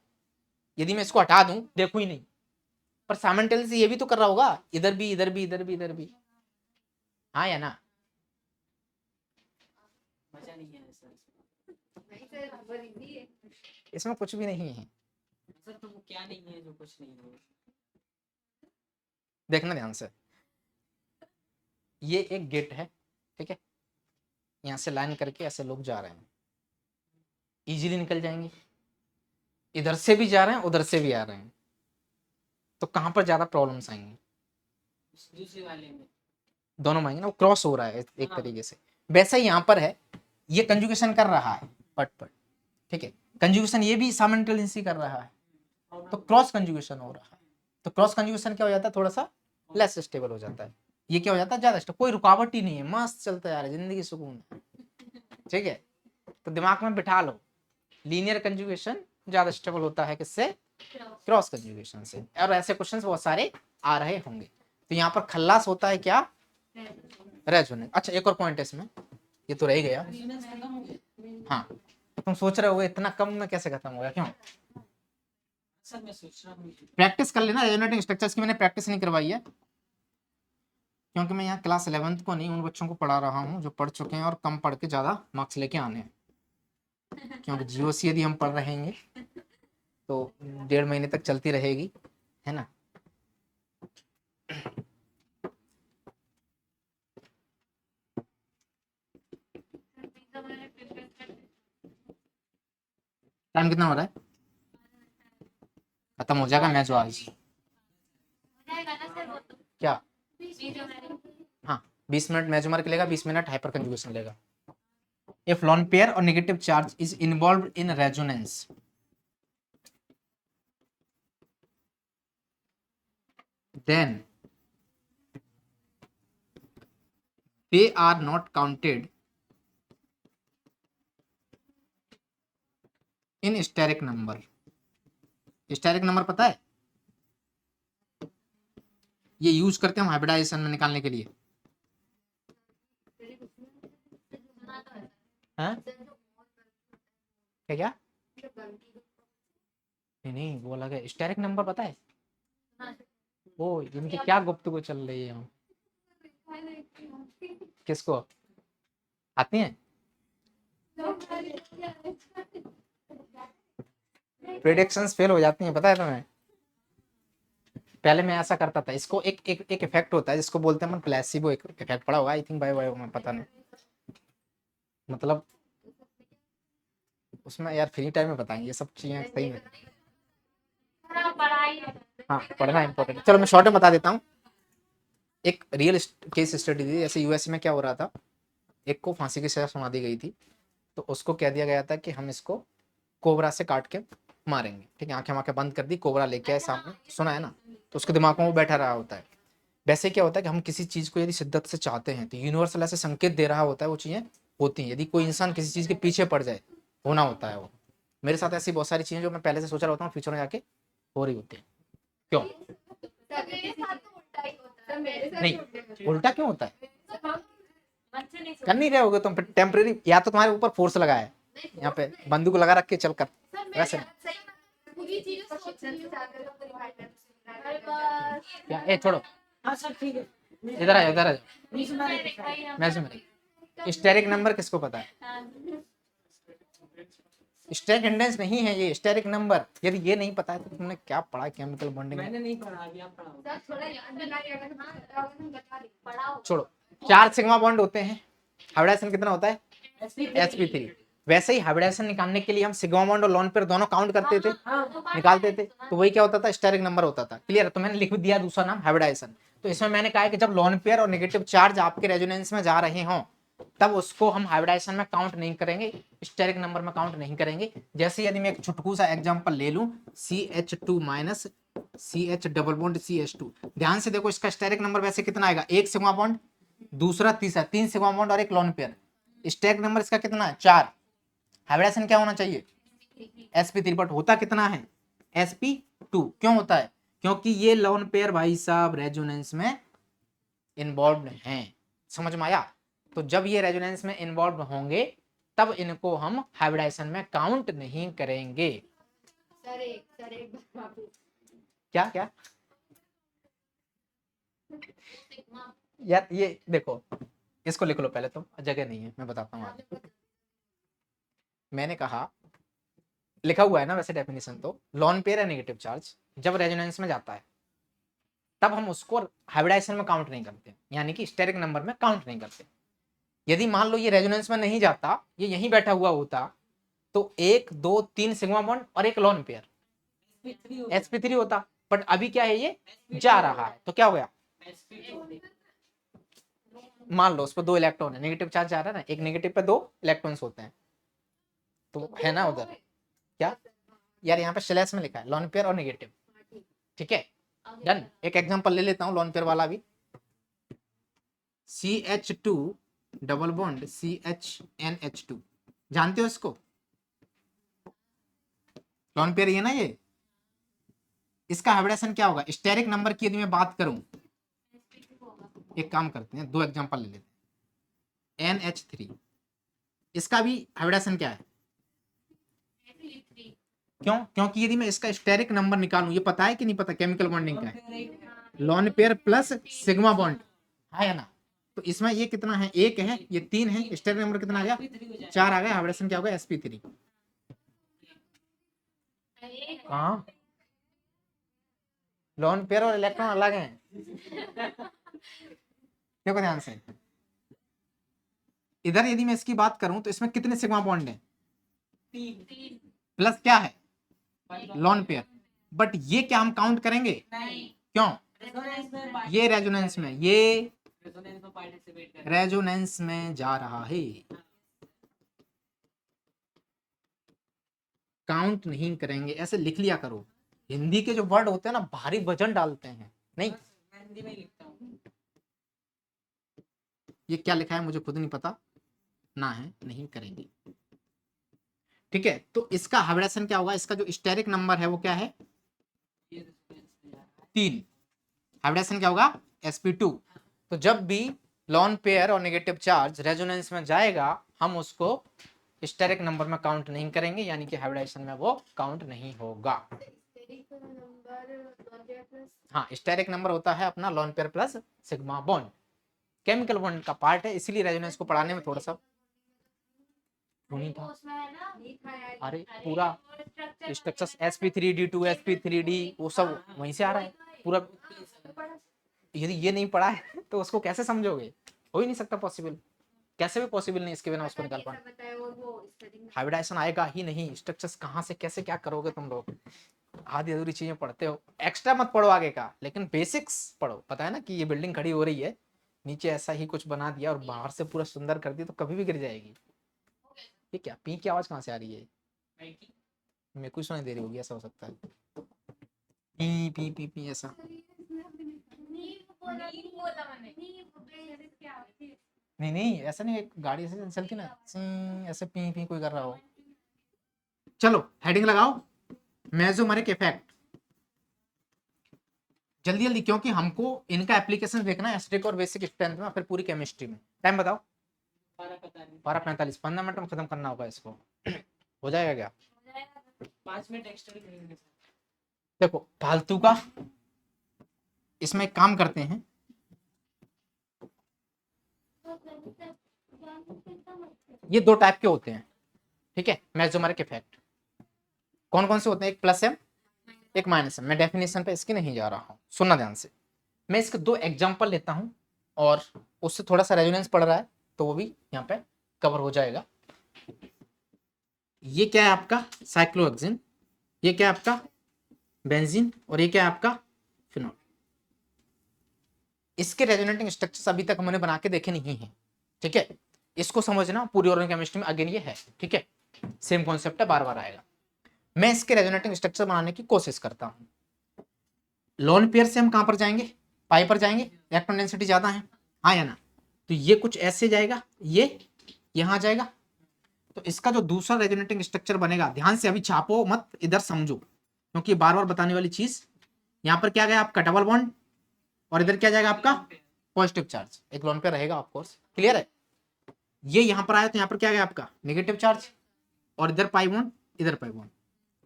यदि मैं इसको हटा दूं, देखू ही नहीं, पर साइमल्टेनियसली ये भी तो कर रहा होगा, इधर भी इधर भी इधर भी इधर भी, हाँ या ना? मजा नहीं है सर इसमें। नहीं सर बहुत इजी है। इसमें कुछ भी नहीं है, सर तो वो क्या नहीं है जो कुछ नहीं है? देखना ध्यान से। ये एक गेट है, ठीक है, यहाँ से लाइन करके ऐसे लोग जा रहे हैं, इजीली निकल जाएंगे। इधर से भी जा रहे हैं, उधर से भी आ रहे हैं, तो कहाँ पर ज्यादा प्रॉब्लम्स आएंगी? उस दूसरे वाले में दोनों में आएंगे ना, वो क्रॉस हो रहा है एक हाँ। तरीके से। वैसा ही यहाँ पर है, ये कंजुगेशन कर रहा है पट, ठीक है, कंजुगेशन ये भी साइमल्टेनियसली कर रहा है, तो क्रॉस कंजुगेशन हो रहा है। तो क्रॉस कंजुगेशन क्या हो जाता है? थोड़ा सा लेस स्टेबल हो जाता है। ये क्या हो जाता है? ज्यादा स्टेबल, कोई रुकावट ही नहीं है, मस्त चलता जा रहा है, जिंदगी सुकून है, ठीक है। तो दिमाग में बिठा लो, लीनियर कंजुगेशन ज्यादा स्टेबल होता है किससे? क्रॉस कंजुगेशन से। और ऐसे क्वेश्चंस बहुत सारे आ रहे होंगे। तो यहाँ पर खल्लास होता है क्या? रेजोनेंस। अच्छा एक और पॉइंट है इसमें, ये तो रह गया। रेजोनेंस खत्म हो गया। हाँ, तो तुम सोच रहे हो इतना कम में कैसे खत्म हो गया, क्यों? सर मैं सोच रहा हूँ प्रैक्टिस कर लेना, रेजोनेटिंग स्ट्रक्चर्स की मैंने प्रैक्टिस नहीं करवाई है, क्योंकि मैं यहाँ क्लास 11th को नहीं, उन बच्चों को पढ़ा रहा हूँ जो पढ़ चुके हैं और कम पढ़ के ज़्यादा मार्क्स लेके आने हैं। क्योंकि जीओसी यदि हम पढ़ रहेंगे तो 1.5 महीने तक चलती रहेगी, है ना। टाइम कितना हो रहा है? खत्म हो जाएगा मैच आज। जाएगा ना सर वो तो क्या? वीडियो में हाँ 20 मिनट मेसोमर लेगा, 20 मिनट हाइपर कंजुगेशन लेगा। इफ लॉन पेयर और negative charge is involve in resonance, then they are not counted in steric number। Steric number पता है? ये यूज करते हैं हम हाइब्रिडाइजेशन में निकालने के लिए। हाँ? क्या? नहीं वो अलग है, स्टेरिक नंबर पता है? वो इनकी क्या गुफ्तगू चल रही है हम, किसको आती है? प्रेडिक्शंस फेल हो जाती हैं, पता है तुम्हें? पहले मैं ऐसा करता था, इसको एक एक एक इफेक्ट होता है जिसको बोलते हैं प्लेसिबो इफेक्ट, पड़ा होगा आई थिंक, बाय में पता नहीं, मतलब उसमें यार फ्री टाइम में बताएंगे ये सब चीजें सही में। पढ़ाई हाँ पढ़ना इंपॉर्टेंट। चलो मैं शॉर्ट में बता देता हूँ। एक रियल केस स्टडी थी, जैसे यूएस में क्या हो रहा था, एक को फांसी की सजा सुना दी गई थी, तो उसको कह दिया गया था कि हम इसको कोबरा से काट के मारेंगे, ठीक है, आंखें बंद कर दी, कोबरा लेके आए सामने, सुना है ना, तो उसके दिमाग में वो बैठा रहा होता है। वैसे क्या होता है कि हम किसी चीज को यदि शिद्दत से चाहते हैं तो यूनिवर्सल ऐसे संकेत दे रहा होता है, वो चीजें होती हैं। यदि कोई इंसान किसी चीज के पीछे पड़ जाए, होना होता है वो। मेरे साथ ऐसी बहुत सारी चीजें जो मैं पहले से सोच रहा होता हूँ, फ्यूचर में जाके हो रही होती है। क्यों मेरे साथ तो उल्टा ही होता है, मेरे साथ नहीं, उल्टा क्यों होता है? मन से नहीं कर नहीं रहे होगे तुम, फिर टेम्परेरी या तो तुम्हारे ऊपर फोर्स लगा है यहाँ पे बंदूक लगा रख के चल कर, वैसे नहीं। पूरी चीजें सोच रही हूँ। हमारे पास क्या ए छोड़ो, हाँ सर ठीक है। इधर आ जाओ, इधर आ जाओ। नहीं सुना रहे मैं सुन, स्टेरिक नंबर किसको पता है? स्टेरिक इंडेक्स नहीं है ये, स्टेरिक नंबर। यदि ये नहीं पता है तो तुमने क्या पढ़ा केमिकल बॉन्डिंग में? मैंने नहीं पढ़ा, अभी आप पढ़ाओ। थोड़ा याद बना के अगर हम बता दें पढ़ाओ। छोड़ो, 4 सिग्मा बॉन्ड होते हैं, हाइब्रिडाइजेशन कितना होता है? SP3 sp3। वैसे ही हाइब्रिडाइजेशन निकालने के लिए हम सिग्मा बॉन्ड और लोन पेयर दोनों काउंट करते थे, निकालते थे, तो वही क्या होता था? स्टेरिक नंबर होता था। क्लियर? तो मैंने लिख भी दिया दूसरा नाम हाइब्रिडाइजेशन। तो इसमें मैंने कहा है कि जब लोन पेयर और नेगेटिव चार्ज आपके रेजोनेंस में जा रहे हों तब उसको हम हाइब्रिडाइजेशन में काउंट नहीं करेंगे, स्टेरिक नंबर में काउंट नहीं करेंगे। जैसे यदि मैं एक छुटकू सा एग्जांपल ले लूं, CH2 minus CH double bond CH2, ध्यान से देखो इसका स्टेरिक नंबर वैसे कितना आएगा? एक सिग्मा बॉन्ड, दूसरा तीसरा, 3 सिग्मा बॉन्ड और एक लोन पेयर। स्टेरिक नंबर इसका कितना है? 4। हाइब्रिडाइजेशन क्या होना चाहिए? sp3, बट होता कितना है? sp2। क्यों होता है? क्योंकि ये लोन पेयर भाई साहब रेजोनेंस में इन्वॉल्व हैं। समझ में आया? तो जब ये रेजोनेंस में इन्वॉल्व होंगे तब इनको हम हाइब्रिडाइजेशन में काउंट नहीं करेंगे। सर एक बार क्या क्या यार, ये देखो, इसको लिख लो पहले, तो जगह नहीं है, मैं बताता हूँ आगे। मैंने कहा, लिखा हुआ है ना वैसे डेफिनेशन, तो लोन पेयर है नेगेटिव चार्ज जब रेजोनेंस में जाता है तब हम उसको हाइब्रिडाइजेशन में काउंट नहीं करते, यानी कि स्टेरिक नंबर में काउंट नहीं करते। यदि मान लो ये रेजोनेंस में नहीं जाता, ये यहीं बैठा हुआ होता, तो 1 2 3 सिग्मा बॉन्ड और एक लोन पेयर SP3 होता है। sp3 होता। बट अभी क्या है, ये जा रहा है, तो क्या हो गया? SP2 मान लो उस पर 2 इलेक्ट्रॉन है, नेगेटिव चार्ज जा रहा है ना, एक नेगेटिव पे 2 इलेक्ट्रॉन्स होते हैं, तो है ना उधर। क्या यार, यहाँ पे स्लैश में लिखा है लोन पेयर और नेगेटिव। ठीक है, डन। एक एग्जांपल ले लेता हूँ लोन पेयर वाला भी। CH2 डबल बॉन्ड CHNH2, जानते हो इसको? लोन पेयर ये ना, ये इसका हाइब्रिडेशन क्या होगा? स्टेरिक नंबर की यदि मैं बात करूं, एक काम करते हैं, 2 एग्जांपल ले लेते हैं। NH3, इसका भी हाइब्रिडेशन क्या है? क्यों? क्योंकि यदि मैं इसका स्टेरिक नंबर निकालूं, ये पता है कि नहीं पता केमिकल बॉन्डिंग का है? Lone pair plus sigma bond है ना, तो इसमें ये कितना है? 1 है, ये 3 है, स्टेरिक नंबर कितना आ गया? 4 आ गया। हाइब्रिडेशन क्या होगा? sp3। हाँ, लोन पेयर और इलेक्ट्रॉन अलग हैं। देखो ध्यान से, इधर यदि मैं इसकी बात करूं तो इसमें कितने सिग्मा बॉन्ड हैं? 3 प्लस क्या है? Lone pair. बट ये क्या हम काउंट करेंगे? नहीं, क्यों? रेजोनेंस में ये रेजोनेंस में, ये रेजोनेंस में पार्टिसिपेट कर रेजोनेंस में जा रहा है, काउंट नहीं करेंगे। ऐसे लिख लिया करो। हिंदी के जो वर्ड होते हैं ना, भारी वजन डालते हैं। नहीं, मैं हिंदी में लिखता हूँ। ये क्या लिखा है मुझे खुद नहीं पता ना, है नहीं करेंगे। ठीक है, तो इसका हाइब्रिडेशन क्या होगा? इसका जो स्टेरिक नंबर है वो क्या है? ये रेजोनेंस में जा रहा है। 3। हाइब्रिडेशन क्या होगा? sp2। तो जब भी लोन पेयर और नेगेटिव चार्ज रेजोनेंस में जाएगा, हम उसको स्टेरिक नंबर में काउंट नहीं करेंगे, यानी कि हाइब्रिडेशन में वो काउंट नहीं होगा। हाँ, स्टेरिक नंबर होता है अपना lone pair plus sigma bond, chemical bond का पार्ट है, इसीलिए रेजोनेंस को पढ़ाने में थोड़ा सा था। अरे पूरा स्ट्रक्चर sp3d2 sp3d वो सब वहीं से आ रहा है पूरा। यदि ये नहीं पढ़ा है तो उसको कैसे समझोगे? हो ही नहीं सकता पॉसिबल, कैसे भी पॉसिबल नहीं इसके बिना उसको निकाल पाना। हाइब्रिडाइजेशन आएगा ही नहीं, स्ट्रक्चर्स कहाँ से कैसे क्या करोगे तुम लोग? आधी अधूरी चीजें पढ़ते हो, एक्स्ट्रा मत पढ़ो आगे का, लेकिन बेसिक्स पढ़ो। पता है ना कि ये बिल्डिंग खड़ी हो रही है, नीचे ऐसा ही कुछ बना दिया और बाहर से पूरा सुंदर कर दिया, तो कभी भी गिर जाएगी। ये क्या पी की आवाज कहाँ से आ रही है? मेरे को सुनाई दे रही होगी, ऐसा हो सकता है। पी पी पी पी ऐसा। नहीं नहीं, ऐसा नहीं, एक गाड़ी ऐसे चलती ना, ऐसे पी पी कोई कर रहा हो। चलो हेडिंग लगाओ, मेसोमेरिक इफेक्ट जल्दी जल्दी, क्योंकि हमको इनका एप्लीकेशन देखना है एसिडिक और बेसिक स्ट्रेंथ में, फिर पूरी केमिस्ट्री में। टाइम बताओ। पता नहीं 12:45, 15 मिनट में खत्म करना होगा इसको। हो जाएगा क्या? हो जाएगा। 5 मिनट एक्स्ट्रा करेंगे देखो फालतू का, इसमें एक काम करते हैं, तो जान कितना मत ये दो टाइप के होते हैं, ठीक है, मेसोमेरिक इफेक्ट। कौन कौन से होते हैं? एक प्लस एम, एक माइनस एम। मैं डेफिनेशन पे इसकी नहीं जा रहा हूँ, सुनना ध्यान से। मैं इसके दो एग्जांपल लेता हूँ और उससे थोड़ा सा रेजोनेंस पड़ रहा है तो वो भी यहाँ पे कवर हो जाएगा। ये क्या है आपका साइक्लोहेक्सेन, ये क्या है आपका बेंजीन, और ये क्या है आपका फिनॉल। इसके रेजोनेटिंग स्ट्रक्चर्स अभी तक हमने बना के देखे नहीं है, ठीक है। इसको समझना, पूरी ऑर्गेनिक केमिस्ट्री में अगेन ये है, ठीक है, सेम कॉन्सेप्ट है, बार बार आएगा। मैं इसके रेजोनेटिंग स्ट्रक्चर बनाने की कोशिश करता हूँ। लोन पेयर से हम कहां पर जाएंगे? पाई पर जाएंगे, इलेक्ट्रॉन डेंसिटी ज्यादा है, हाँ या ना? तो ये कुछ ऐसे जाएगा, ये यहां जाएगा। तो इसका जो दूसरा रेजोनेटिंग स्ट्रक्चर बनेगा, ध्यान से अभी छापो मत, इधर समझो, क्योंकि बार बार बताने वाली चीज। यहां पर क्या गया आपका डबल बॉन्ड, और इधर क्या जाएगा आपका पॉजिटिव चार्ज, एक लोन पेयर रहेगा ऑफ कोर्स, क्लियर है। ये यहां पर आया तो यहां पर क्या गया आपका नेगेटिव चार्ज, और इधर पाई बॉन्ड, इधर पाई बॉन्ड,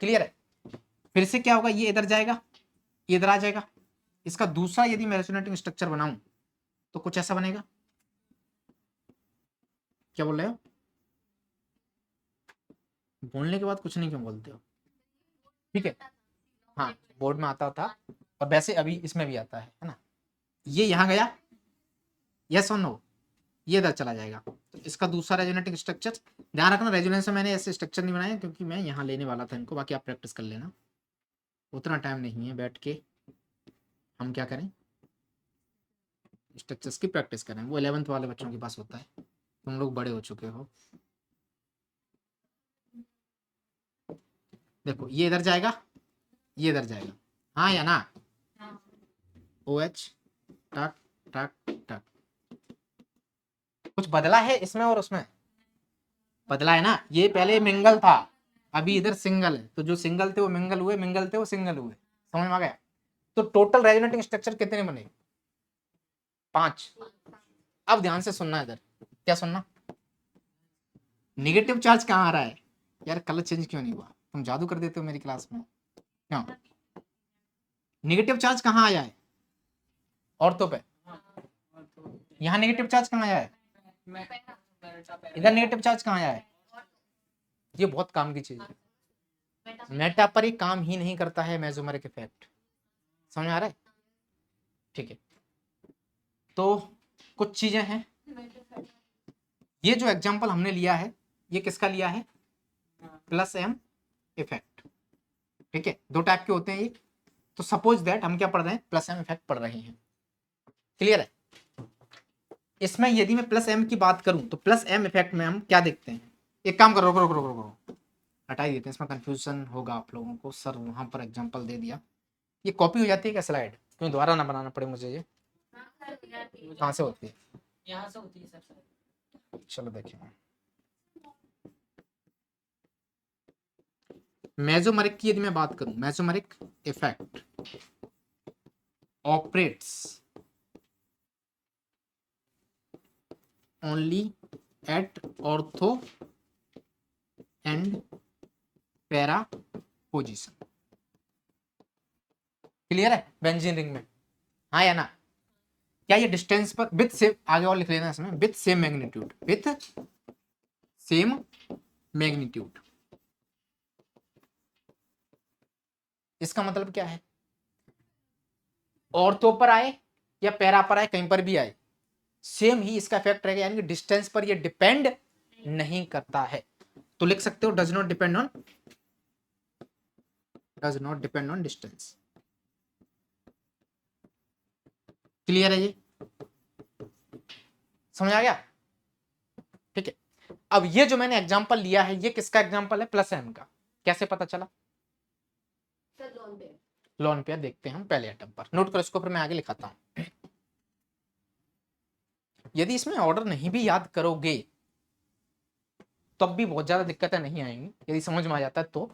क्लियर है। फिर से क्या होगा, ये इधर जाएगा, ये इधर आ जाएगा। इसका दूसरा यदि मैं रेजोनेटिंग स्ट्रक्चर बनाऊं तो कुछ ऐसा बनेगा। क्या बोल रहे हो? बोलने के बाद कुछ नहीं क्यों बोलते हो? ठीक है, हाँ बोर्ड में आता था, और वैसे अभी इसमें भी आता है ना। ये यहाँ गया, यस और नो, ये इधर चला जाएगा। तो इसका दूसरा रेजोनेटिंग स्ट्रक्चर, ध्यान रखना रेजोनेंस में मैंने ऐसे स्ट्रक्चर नहीं बनाया क्योंकि मैं यहाँ लेने वाला था इनको, बाकी आप प्रैक्टिस कर लेना, उतना टाइम नहीं है बैठ के हम क्या करें, स्ट्रक्चर्स की प्रैक्टिस करें। वो 11th वाले बच्चों के पास होता है, तुम लोग बड़े हो चुके हो। देखो ये इधर जाएगा, ये इधर जाएगा, हाँ या ना? ओ एच टक टक टक। कुछ बदला है इसमें और उसमें? बदला है ना। ये पहले मिंगल था, अभी इधर सिंगल है, तो जो सिंगल थे वो मिंगल हुए, मिंगल थे वो सिंगल हुए, समझ में आ गया? तो टोटल रेजोनेटिंग स्ट्रक्चर कितने बने? 5। अब ध्यान से सुनना, इधर क्या सुनना, निगेटिव चार्ज कहाँ आ रहा है? यार कलर चेंज क्यों नहीं हुआ? तुम जादू कर देते हो मेरी क्लास में, क्यों? निगेटिव चार्ज कहाँ आया है? ऑर्थो पे। यहाँ नेगेटिव चार्ज कहाँ आया है? इधर नेगेटिव चार्ज कहाँ आया है? ये बहुत काम की चीज है, मेटा पर ही काम ही नहीं करता है मेसोमेरिक इफेक्ट, समझ में आ रहा है? ठीक है, तो कुछ चीजें हैं। ये जो एग्जांपल हमने लिया है, ये किसका लिया है? प्लस एम इफेक्ट, ठीक है। दो टाइप के होते हैं ये। तो सपोज दैट हम क्या पढ़ रहे हैं, प्लस एम इफेक्ट पढ़ रहे हैं, क्लियर है। इसमें यदि मैं प्लस एम की बात करूं तो प्लस एम इफेक्ट में हम क्या देखते हैं? एक काम करो, रुको रुको रुको रुको, हटाई देते हैं, इसमें कंफ्यूजन होगा आप लोगों को। सर वहां पर एग्जांपल दे दिया, ये कॉपी हो जाती है क्या स्लाइड? क्यों दोबारा ना बनाना पड़े मुझे ये? कहाँ से होती है? यहाँ से होती है सर। चलो देखिए, मेसोमेरिक की यदि मैं बात करूं, mesomeric effect operates only at ortho and para position, clear है? बेंजीन रिंग में, हाँ या ना? क्या ये डिस्टेंस पर विथ सेम, आगे और लिख लेना इसमें, with same magnitude, with same magnitude. इसका मतलब क्या है? ऑर्थो पर आए या पैरा पर आए, कहीं पर भी आए, सेम ही इसका इफेक्ट रहेगा, यानी कि डिस्टेंस पर ये डिपेंड नहीं करता है। तो लिख सकते हो does not depend on distance, clear है? ये समझ आ गया? ठीक है। अब ये जो मैंने एग्जांपल लिया है, ये किसका एग्जांपल है? प्लस एम का। कैसे पता चला? लोन पेयर देखते हैं हम पहले आइटम पर, नोट करो इसको, फिर मैं आगे लिखाता हूं। यदि इसमें ऑर्डर नहीं भी याद करोगे तब भी बहुत ज्यादा दिक्कतें नहीं आएंगी, यदि समझ में आ जाता है तो।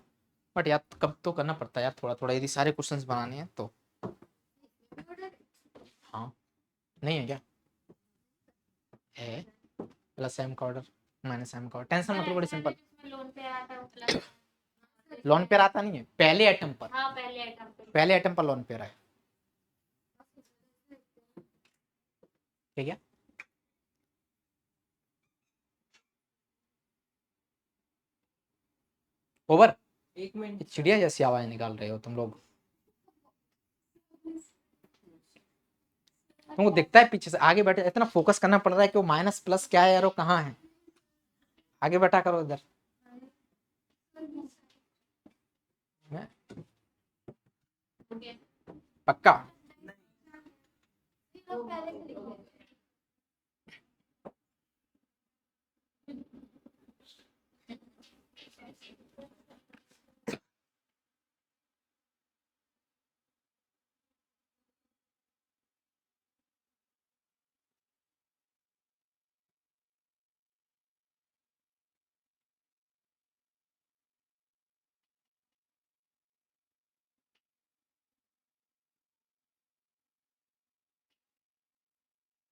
बट याद कब तो करना पड़ता है यार, थोड़ा थोड़ा, यदि सारे क्वेश्चंस बनाने हैं तो। हाँ नहीं है क्या? है प्लस m का ऑर्डर माइनस m का ऑर्डर, टेंशन मतलब बड़ी सिंपल। जिसमें लोन पे आया था वो प्लस लोन पेयर आता नहीं है पहले एटम पर, हाँ पहले आइटम पे पहले एटम पर लोन पेयर है, ठीक है। ओवर, एक मिनट चिड़िया जैसी आवाज निकाल रहे हो तुम लोग, तुमको दिखता है पीछे से, आगे बैठे इतना फोकस करना पड़ रहा है कि वो माइनस प्लस क्या है यार, वो कहाँ है, आगे बैठा करो इधर। हैं? पक्का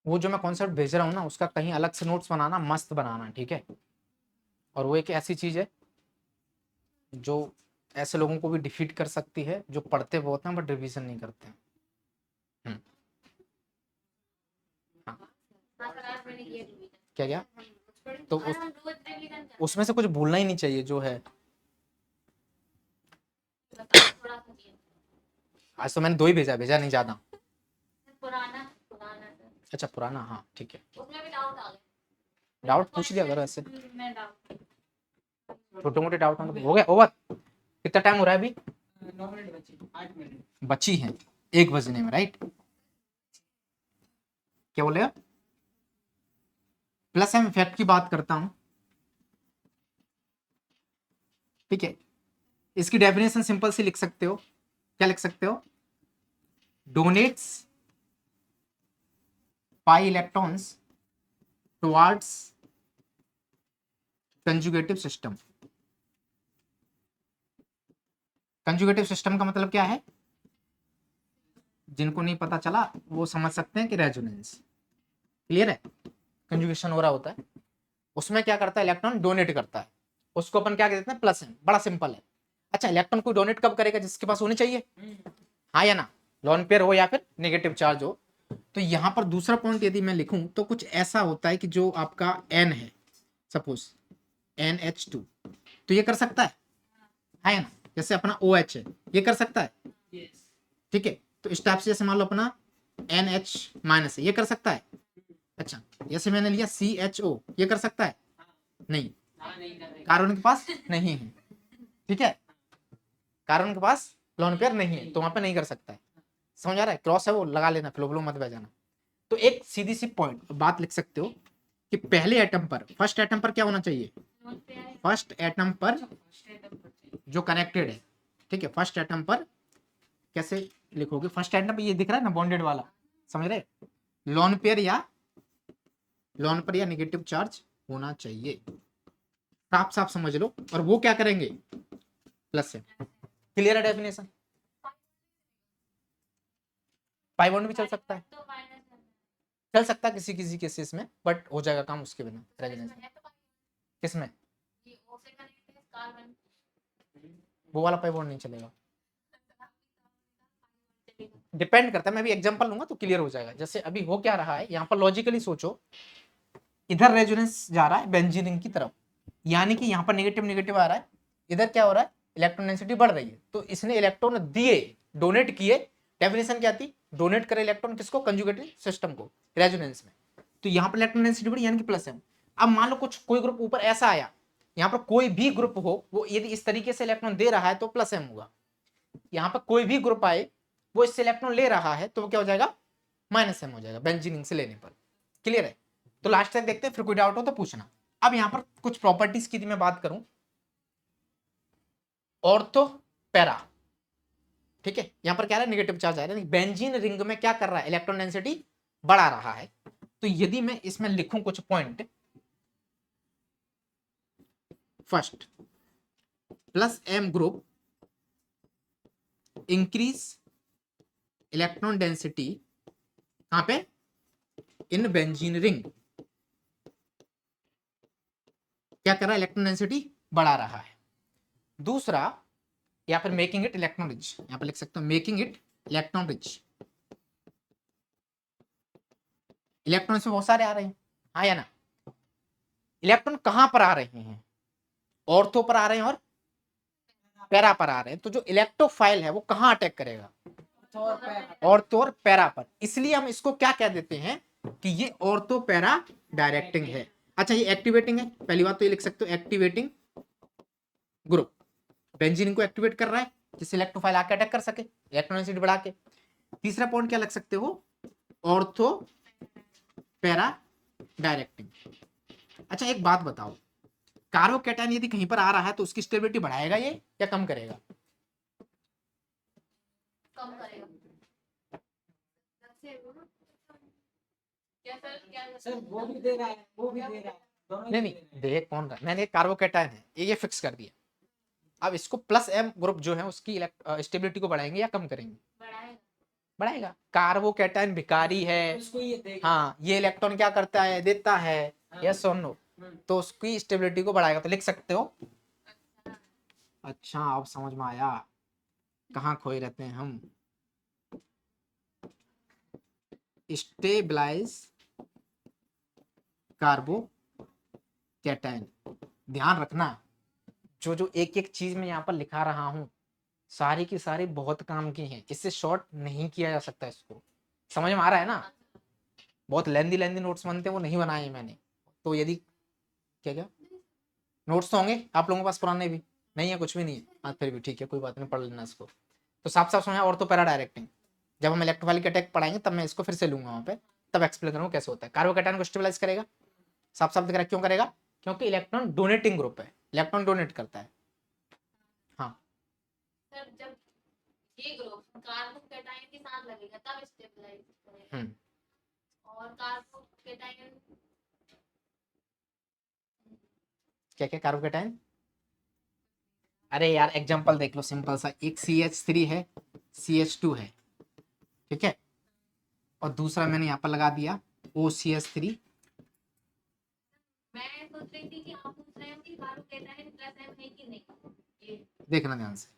वो जो मैं कॉन्सेप्ट भेज रहा हूँ ना उसका कहीं अलग से नोट्स बनाना, मस्त बनाना, ठीक है। और वो एक ऐसी चीज है जो ऐसे लोगों को भी डिफीट कर सकती है जो पढ़ते बहुत हैं बट रिवीजन नहीं करते हैं। हाँ, हाँ सर आज मैंने किया रिवीजन क्या क्या, तो आज हम रोज रिवीजन करते उसमें से कुछ भूलना ही नहीं चाहिए जो है। हैं थोड़ा सा किया आज तो मैंने 2 ही भेजा, भेजा नहीं ज्यादा। पुराना पुराना सर अच्छा पुराना, हाँ ठीक है। उसमें भी डाउट आ गया डाउट पूछ लिया करो ऐसे, मैं डाउट छोटे मोटे डाउट हो गया। ओवर, कितना टाइम हो रहा है अभी? 9 मिनट बचे, 8 मिनट। बची है 1 बजने में, राइट। क्या बोले, प्लस एम इफेक्ट की बात करता हूं, ठीक है। इसकी डेफिनेशन सिंपल सी लिख सकते हो, क्या लिख सकते हो, donates pi electrons towards conjugative system. Conjugative system का मतलब क्या है, जिनको नहीं पता चला वो समझ सकते हैं कि रेजोनेंस, क्लियर है। कंजुगेशन हो रहा होता है, उसमें क्या करता है, इलेक्ट्रॉन डोनेट करता है, उसको अपन क्या कहते हैं, प्लस एम, बड़ा सिंपल है। अच्छा इलेक्ट्रॉन को डोनेट कब करेगा, जिसके पास होनी चाहिए, हाँ या ना, लोन पेयर हो या फिर नेगेटिव चार्ज हो। तो यहां पर दूसरा पॉइंट यदि मैं लिखूं तो कुछ ऐसा होता है कि जो आपका एन है, सपोज NH2, तो ये कर सकता है ना, जैसे अपना OH है ये कर सकता है, यस ठीक है। तो इस टाइप से जैसे मान लो अपना NH माइनस है ये कर सकता है। अच्छा जैसे मैंने लिया CHO ये कर सकता है, नहीं, हाँ नहीं कर रहे कार्बन के पास नहीं है, ठीक है, कार्बन के पास लोन पेयर नहीं है तो वहां पे नहीं कर सकता है, समझ आ रहा है, क्रॉस है वो लगा लेना, फ्लो मत बजाना। तो एक सीधी सी पॉइंट बात लिख सकते हो कि पहले एटम पर, फर्स्ट एटम पर क्या होना चाहिए, लोन पे आया फर्स्ट एटम पर फर्स्ट आइटम पर चाहिए। जो कनेक्टेड है, ठीक है, फर्स्ट एटम पर कैसे लिखोगे, फर्स्ट एटम पे ये दिख रहा है ना बॉन्डेड वाला, समझ रहे, लोन पेयर या नेगेटिव चार्ज होना चाहिए, साफ साफ समझ लो। और वो क्या करेंगे, प्लस है, क्लियर है डेफिनेशन। पाई बॉन्ड भी चल सकता है, तो माइनस चल सकता है किसी किसी केसेस में, बट हो जाएगा काम उसके बिना रेजोनेंस। किसमें, ये ओ से कनेक्ट है कार्बन वो वाला पाई बॉन्ड नहीं चलेगा, डिपेंड करता है, मैं भी एग्जांपल लूंगा तो क्लियर हो जाएगा। जैसे अभी हो क्या रहा है यहाँ पर, लॉजिकली सोचो, इधर रेजोनेंस जा रहा है बेंजीन रिंग की तरफ, यानी कि यहाँ पर नेगेटिव नेगेटिव आ रहा है, इधर क्या हो रहा है, इलेक्ट्रॉन डेंसिटी बढ़ रही है, तो इसने इलेक्ट्रॉन दिए, डोनेट किए, डेफिनेशन क्या थी, डोनेट करे इलेक्ट्रॉन किसको, कंजुगेटिव सिस्टम को रेजोनेंस में, तो यहाँ पर इलेक्ट्रॉन डेंसिटी बढ़ी यानी कि प्लस है। अब मान लो कुछ कोई ग्रुप ऊपर ऐसा आया, यहाँ पर कोई भी ग्रुप हो वो यदि इस तरीके से इलेक्ट्रॉन दे रहा है तो प्लस एम होगा, यहाँ पर कोई भी ग्रुप आए वो इससे इलेक्ट्रॉन ले रहा है तो वो क्या हो जाएगा, माइनस एम हो जाएगा बेंजीन से लेने पर, क्लियर है। तो लास्ट तक देखते हैं, फिर कोई डाउट हो तो पूछना। अब यहाँ पर कुछ प्रॉपर्टीज की मैं बात करूं, ऑर्थो पैरा, ठीक है, यहाँ पर क्या है, नेगेटिव चार्ज आ रहा है, बेंजीन रिंग में क्या कर रहा है, इलेक्ट्रॉन डेंसिटी बढ़ा रहा है। तो यदि मैं इसमें लिखूं कुछ point, first plus M group increase electron density कहां पे, इन बेंजीन रिंग, क्या कर रहा है, इलेक्ट्रॉन डेंसिटी बढ़ा रहा है। दूसरा या फिर मेकिंग इट इलेक्ट्रॉन रिच, यहां पर लिख सकते हो making it electron rich. Electron इसमें बहुत सारे आ रहे हैं, हाँ या ना। इलेक्ट्रॉन कहां पर आ रहे हैं, ऑर्थो पर आ रहे हैं और पैरा पर आ रहे हैं। तो जो इलेक्ट्रोफाइल है वो कहां अटैक करेगा, ऑर्थो और पैरा पर। इसलिए हम इसको क्या कह देते हैं कि ये ऑर्थो पैरा डायरेक्टिंग है। अच्छा ये एक्टिवेटिंग है, पहली बात तो ये लिख सकते हो एक्टिवेटिंग ग्रुप, बेंजीन को एक्टिवेट कर रहा है जिससे इलेक्ट्रोफाइल आके अटैक कर सके इलेक्ट्रॉन डेंसिटी बढ़ा के। तीसरा पॉइंट क्या लग सकते हो, ऑर्थो पैरा डायरेक्टिंग। अच्छा एक बात बताओ, कार्बोकैटायन यदि कहीं पर आ रहा है तो उसकी स्टेबिलिटी बढ़ाएगा ये या कम करेगा, कम करेगा। क्या सर, क्या सर वो भी दे रहा है, वो भी दे रहा है, दोनों ही नहीं दे नहीं रहे हैं। देख कौन रहा है, मैंने कार्बोकैटायन है ये फिक्स कर दिया। अब इसको प्लस एम ग्रुप जो है उसकी स्टेबिलिटी को बढ़ाएंगे या कम करेंगे, बढ़ाएगा? बढ़ाएगा। कार्बोकैटायन भिखारी है, उसको ये देगा। हाँ ये इलेक्ट्रॉन क्या करता है, देता है, यस और नो, तो उसकी स्टेबिलिटी को बढ़ाएगा। तो लिख सकते हो, अच्छा अब समझ में आया कहाँ खोए रहते हैं हम। स्टेबलाइज कार्बोकैटायन, ध्यान रखना जो जो एक एक चीज में यहाँ पर लिखा रहा हूं सारी की सारी बहुत काम की हैं, इससे शॉर्ट नहीं किया जा सकता। इसको समझ में आ रहा है ना, बहुत लेंदी लेंदी नोट्स बनते हैं वो नहीं बनाए हैं मैंने। तो यदि क्या क्या नोट्स तो होंगे आप लोगों के पास, पुराने भी नहीं है, कुछ भी नहीं है, हाँ फिर भी ठीक है कोई बात नहीं, पढ़ लेना इसको। तो साफ साफ समझा, और तो पैरा डायरेक्टिंग जब हम इलेक्ट्रोफाइलिक अटैक पढ़ाएंगे तब मैं इसको फिर से लूंगा वहां पे, तब एक्सप्लेन करूंगा कैसे होता है। कार्बोकैटायन को स्टेबलाइज करेगा, साफ साफ दिख रहा है क्यों करेगा, क्योंकि इलेक्ट्रॉन डोनेटिंग ग्रुप है, इलेक्ट्रॉन डोनेट करता है। हाँ सर जब ये ग्रुप कार्बोकैटायन के साथ लगेगा तब स्टेबलाइज करेगा, और कार्बोकैटायन क्या क्या कार्बोकैटायन, अरे यार एग्जांपल देख लो सिंपल सा, एक CH3 है, CH2 है, ठीक है, और दूसरा मैंने यहाँ पर लगा दिया OCH3। मैं सोच रही थी कि आप पूछ रहे हो कि कार्बोकैटायन प्लस एम है कि नहीं, ये देखना ध्यान से,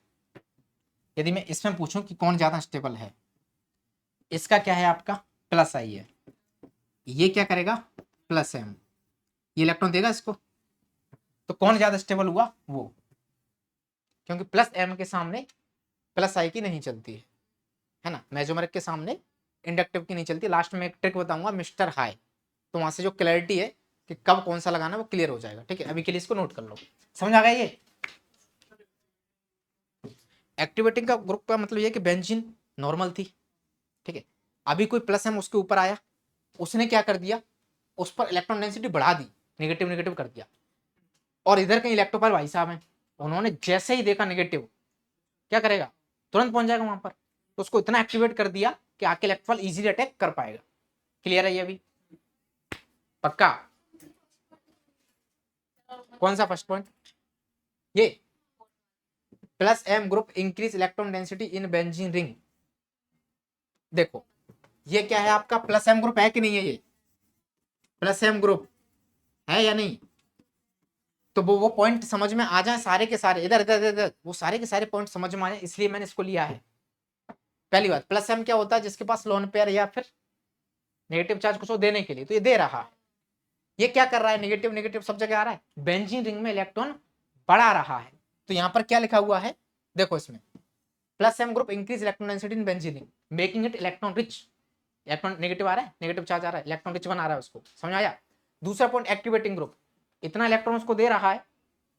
यदि मैं इसमें पूछूं कि कौन ज्यादा स्टेबल है, इसका क्या है आपका प्लस आई है, ये क्या करेगा प्लस एम, ये इलेक्ट्रॉन देगा इसको, तो कौन ज्यादा स्टेबल हुआ वो, क्योंकि प्लस एम के सामने प्लस आई की नहीं चलती है ना, मेसोमेरिक के सामने इंडक्टिव की नहीं चलती। लास्ट में एक ट्रिक बताऊंगा मिस्टर हाई, तो वहां से जो क्लैरिटी है कि कब कौन सा लगाना है वो क्लियर हो जाएगा। ठीक है अभी के लिए इसको नोट कर लो, समझ आ गया ये। एक्टिवेटिंग का ग्रुप का मतलब ये कि बेंजीन नॉर्मल थी, ठीक है, अभी कोई प्लस एम उसके ऊपर आया, उसने क्या कर दिया, उस पर इलेक्ट्रॉन डेंसिटी बढ़ा दी, नेगेटिव नेगेटिव कर दिया, और इधर कहीं इलेक्ट्रोफाइल भाई साहब हैं, उन्होंने जैसे ही देखा नेगेटिव क्या करेगा, तुरंत पहुंच जाएगा वहां पर, तो उसको इतना एक्टिवेट कर दिया कि आके इलेक्ट्रोफाइल इजीली अटैक कर पाएगा। क्लियर है ये अभी, पक्का। कौन सा फर्स्ट पॉइंट, ये plus M group increase electron density in benzene ring. देखो ये क्या है आपका प्लस एम ग्रुप है कि नहीं है, ये प्लस एम ग्रुप है या नहीं, तो वो पॉइंट समझ में आ जाए सारे के सारे, इधर इधर इधर वो सारे के सारे पॉइंट समझ में आ जाए, इसलिए मैंने इसको लिया है। पहली बात प्लस एम क्या होता है, जिसके पास लोन पेयर या फिर नेगेटिव चार्ज कुछ देने के लिए, तो ये दे रहा है, ये क्या कर रहा है, नेगेटिव नेगेटिव सब जगह आ रहा है, बेंजीन रिंग में इलेक्ट्रॉन बढ़ा रहा है। तो यहाँ पर क्या लिखा हुआ है देखो, इसमें plus M group increase electron density in benzene ring making it electron rich, electron negative आ रहा है, नेगेटिव चार्ज आ रहा है, इलेक्ट्रॉन रिच बना रहा है उसको, समझ आया। दूसरा पॉइंट एक्टिवेटिंग ग्रुप, इतना इलेक्ट्रॉन उसको दे रहा है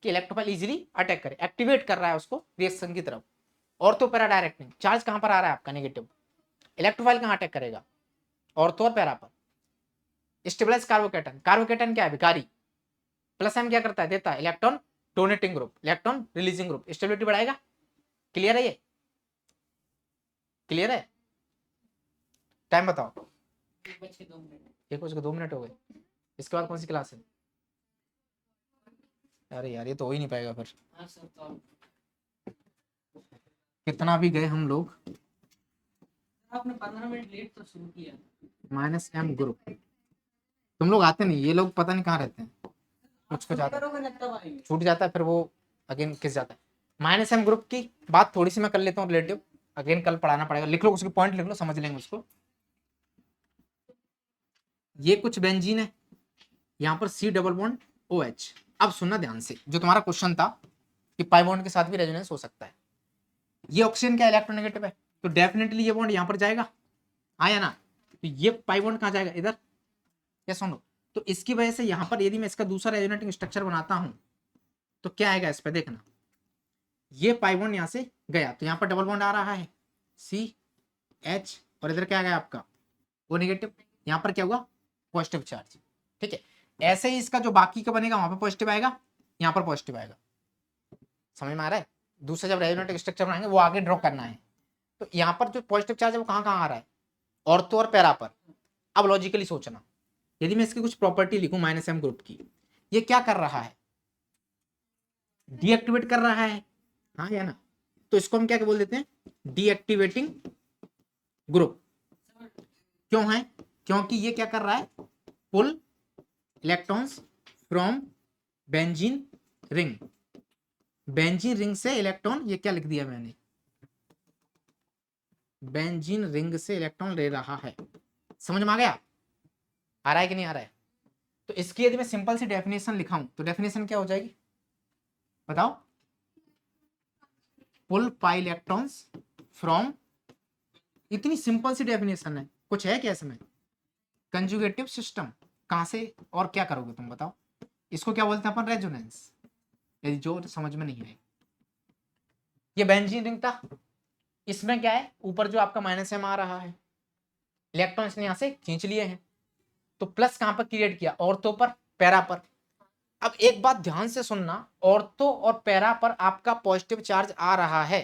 कि इलेक्ट्रोफाइल इजीली अटैक करे, एक्टिवेट कर रहा है उसको रिएक्शन की तरफ। ऑर्थो पैरा डायरेक्टिंग, चार्ज कहां पर आ रहा है आपका नेगेटिव, इलेक्ट्रोफाइल कहां अटैक करेगा, ऑर्थो और पैरा पर। स्टेबलाइज कार्बोकैटायन, कार्बोकैटायन क्या है भिखारी, प्लस एम क्या करता है, देता है, electron donating group, electron releasing group, stability बढ़ाएगा। क्लियर है ये, क्लियर है। टाइम बताओ, 1:02। 1:02 हो गए, इसके बाद कौन सी क्लास है, अरे यार ये तो हो ही नहीं पाएगा फिर, हाँ सर, तो कितना भी गए हम लोग, आपने 15 मिनट लेट तो शुरू किया। माइनस एम ग्रुप, तुम लोग आते नहीं, ये लोग पता नहीं कहाँ रहते हैं। उसको जाता है, करोगे ना तब आएंगे। छूट जाता है, फिर वो अगेन किस जाता है। माइनस एम ग्रुप की बात थोड़ी सी मैं कर लेता हूँ रिलेटिव, अगेन कल पढ़ाना पड़ेगा, लिख लो उसके पॉइंट लिख लो, समझ लेंगे उसको। ये कुछ बेंजीन है, यहाँ पर सी डबल बॉन्ड OH। अब सुनना ध्यान से, जो तुम्हारा क्वेश्चन था कि पाई बॉन्ड के साथ भी रेजोनेंस हो सकता है, ये ऑक्सीजन क्या इलेक्ट्रोनेगेटिव है, तो डेफिनेटली ये बॉन्ड यहाँ पर जाएगा, आया ना, तो ये पाई बॉन्ड कहाँ जाएगा, इधर, क्या सुनो, तो इसकी वजह से यहाँ पर यदि मैं इसका दूसरा रेजोनेटिंग स्ट्रक्चर बनाता हूं तो क्या आएगा इस पे, देखना, ये पाई बॉन्ड यहाँ से गया तो यहाँ पर डबल बॉन्ड आ रहा है CH, और इधर क्या आ गया आपका O नेगेटिव, यहाँ पर क्या हुआ पॉजिटिव चार्ज, ठीक है। ऐसे ही इसका जो बाकी का बनेगा वहां पर पॉजिटिव आएगा, यहाँ पर पॉजिटिव आएगा, समझ में आ रहा है। दूसरा जब रेजोनेटिंग स्ट्रक्चर बनाएंगे वो आगे ड्रॉ करना है, तो यहाँ पर जो पॉजिटिव चार्ज है वो कहाँ कहाँ आ रहा है, ऑर्थो और पैरा पर। अब लॉजिकली सोचना, यदि मैं इसकी कुछ प्रॉपर्टी लिखूं माइनस एम ग्रुप की, ये क्या कर रहा है, डीएक्टिवेट कर रहा है, हाँ या ना, तो इसको हम क्या बोल देते हैं, डीएक्टिवेटिंग ग्रुप। क्यों है, क्योंकि ये क्या कर रहा है, pull electrons from benzene ring, benzene ring से इलेक्ट्रॉन, ये क्या लिख दिया मैंने, बेंजीन रिंग से इलेक्ट्रॉन ले रहा है, समझ में आ गया, आ रहा है कि नहीं आ रहा है। तो इसकी यदि मैं सिंपल सी डेफिनेशन लिखाऊं तो डेफिनेशन क्या हो जाएगी बताओ, पुल पाई इलेक्ट्रॉन्स फ्रॉम, इतनी सिंपल सी डेफिनेशन है, कुछ है क्या इसमें, कंजुगेटिव सिस्टम, कहां से और क्या करोगे तुम बताओ, इसको क्या बोलते हैं अपन, रेजोनेंस, यदि जो समझ में नहीं आए। ये बेंजीन रिंग था, इसमें क्या है, ऊपर जो आपका माइनस एम आ रहा है, इलेक्ट्रॉन्स ने यहां से खींच लिए हैं, तो प्लस कहां पर क्रिएट किया, ऑर्थो पर पैरा पर। अब एक बात ध्यान से सुनना, ऑर्थो और पैरा पर आपका पॉजिटिव चार्ज आ रहा है,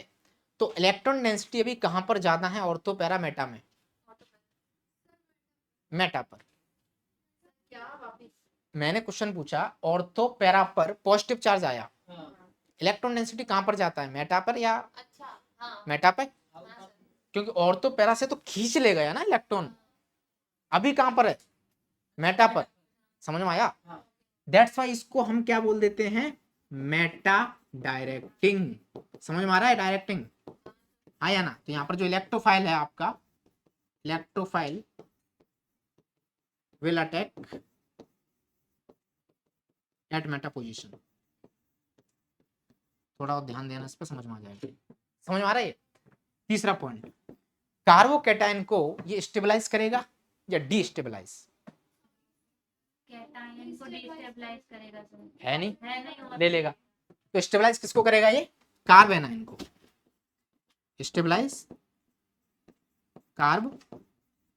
तो इलेक्ट्रॉन डेंसिटी अभी कहां पर ज्यादा है, ऑर्थो पैरा मेटा में, मेटा पर। क्या वापिस? मैंने क्वेश्चन पूछा, ऑर्थो पैरा पर पॉजिटिव चार्ज आया, हाँ, इलेक्ट्रॉन डेंसिटी कहां पर जाता है, मेटा पर या अच्छा, हाँ मेटा पर, हाँ सर। क्योंकि ऑर्थो पैरा से तो खींच ले गया ना इलेक्ट्रॉन, अभी कहां पर है, मेटा पर, समझ में आया। हाँ। दैट्स वाई इसको हम क्या बोल देते हैं, मेटा डायरेक्टिंग, समझ में आ रहा है, डायरेक्टिंग आया ना। तो यहाँ पर जो इलेक्ट्रोफाइल है आपका, electrophile will attack eight Meta position, थोड़ा और ध्यान देना इस पर, समझ में आ जाएगा, समझ में आ रहा है। तीसरा पॉइंट, कार्बोकैटायन को ये स्टेबलाइज करेगा या डीस्टेबलाइज, कैटायन को डिस्टेबलाइज करेगा सर। है नहीं, है नहीं और ले लेगा, तो स्टेबलाइज किसको करेगा, ये कार्ब एनायन को, स्टेबलाइज कार्ब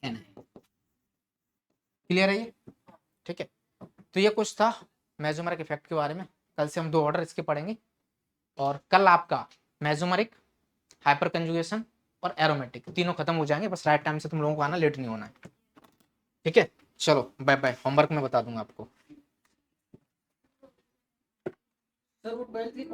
एनायन, क्लियर है ये, ठीक है। तो ये कुछ था मेसोमेरिक इफेक्ट के बारे में, कल से हम 2 ऑर्डर इसके पढ़ेंगे, और कल आपका मेसोमेरिक, हाइपर कंजुगेशन और एरोमेटिक तीनों खत्म हो जाएंगे, बस राइट टाइम से तुम लोगों को आना, लेट नहीं होना है, ठीक है। चलो बाय बाय, होमवर्क में बता दूंगा आपको। सर वो 12th की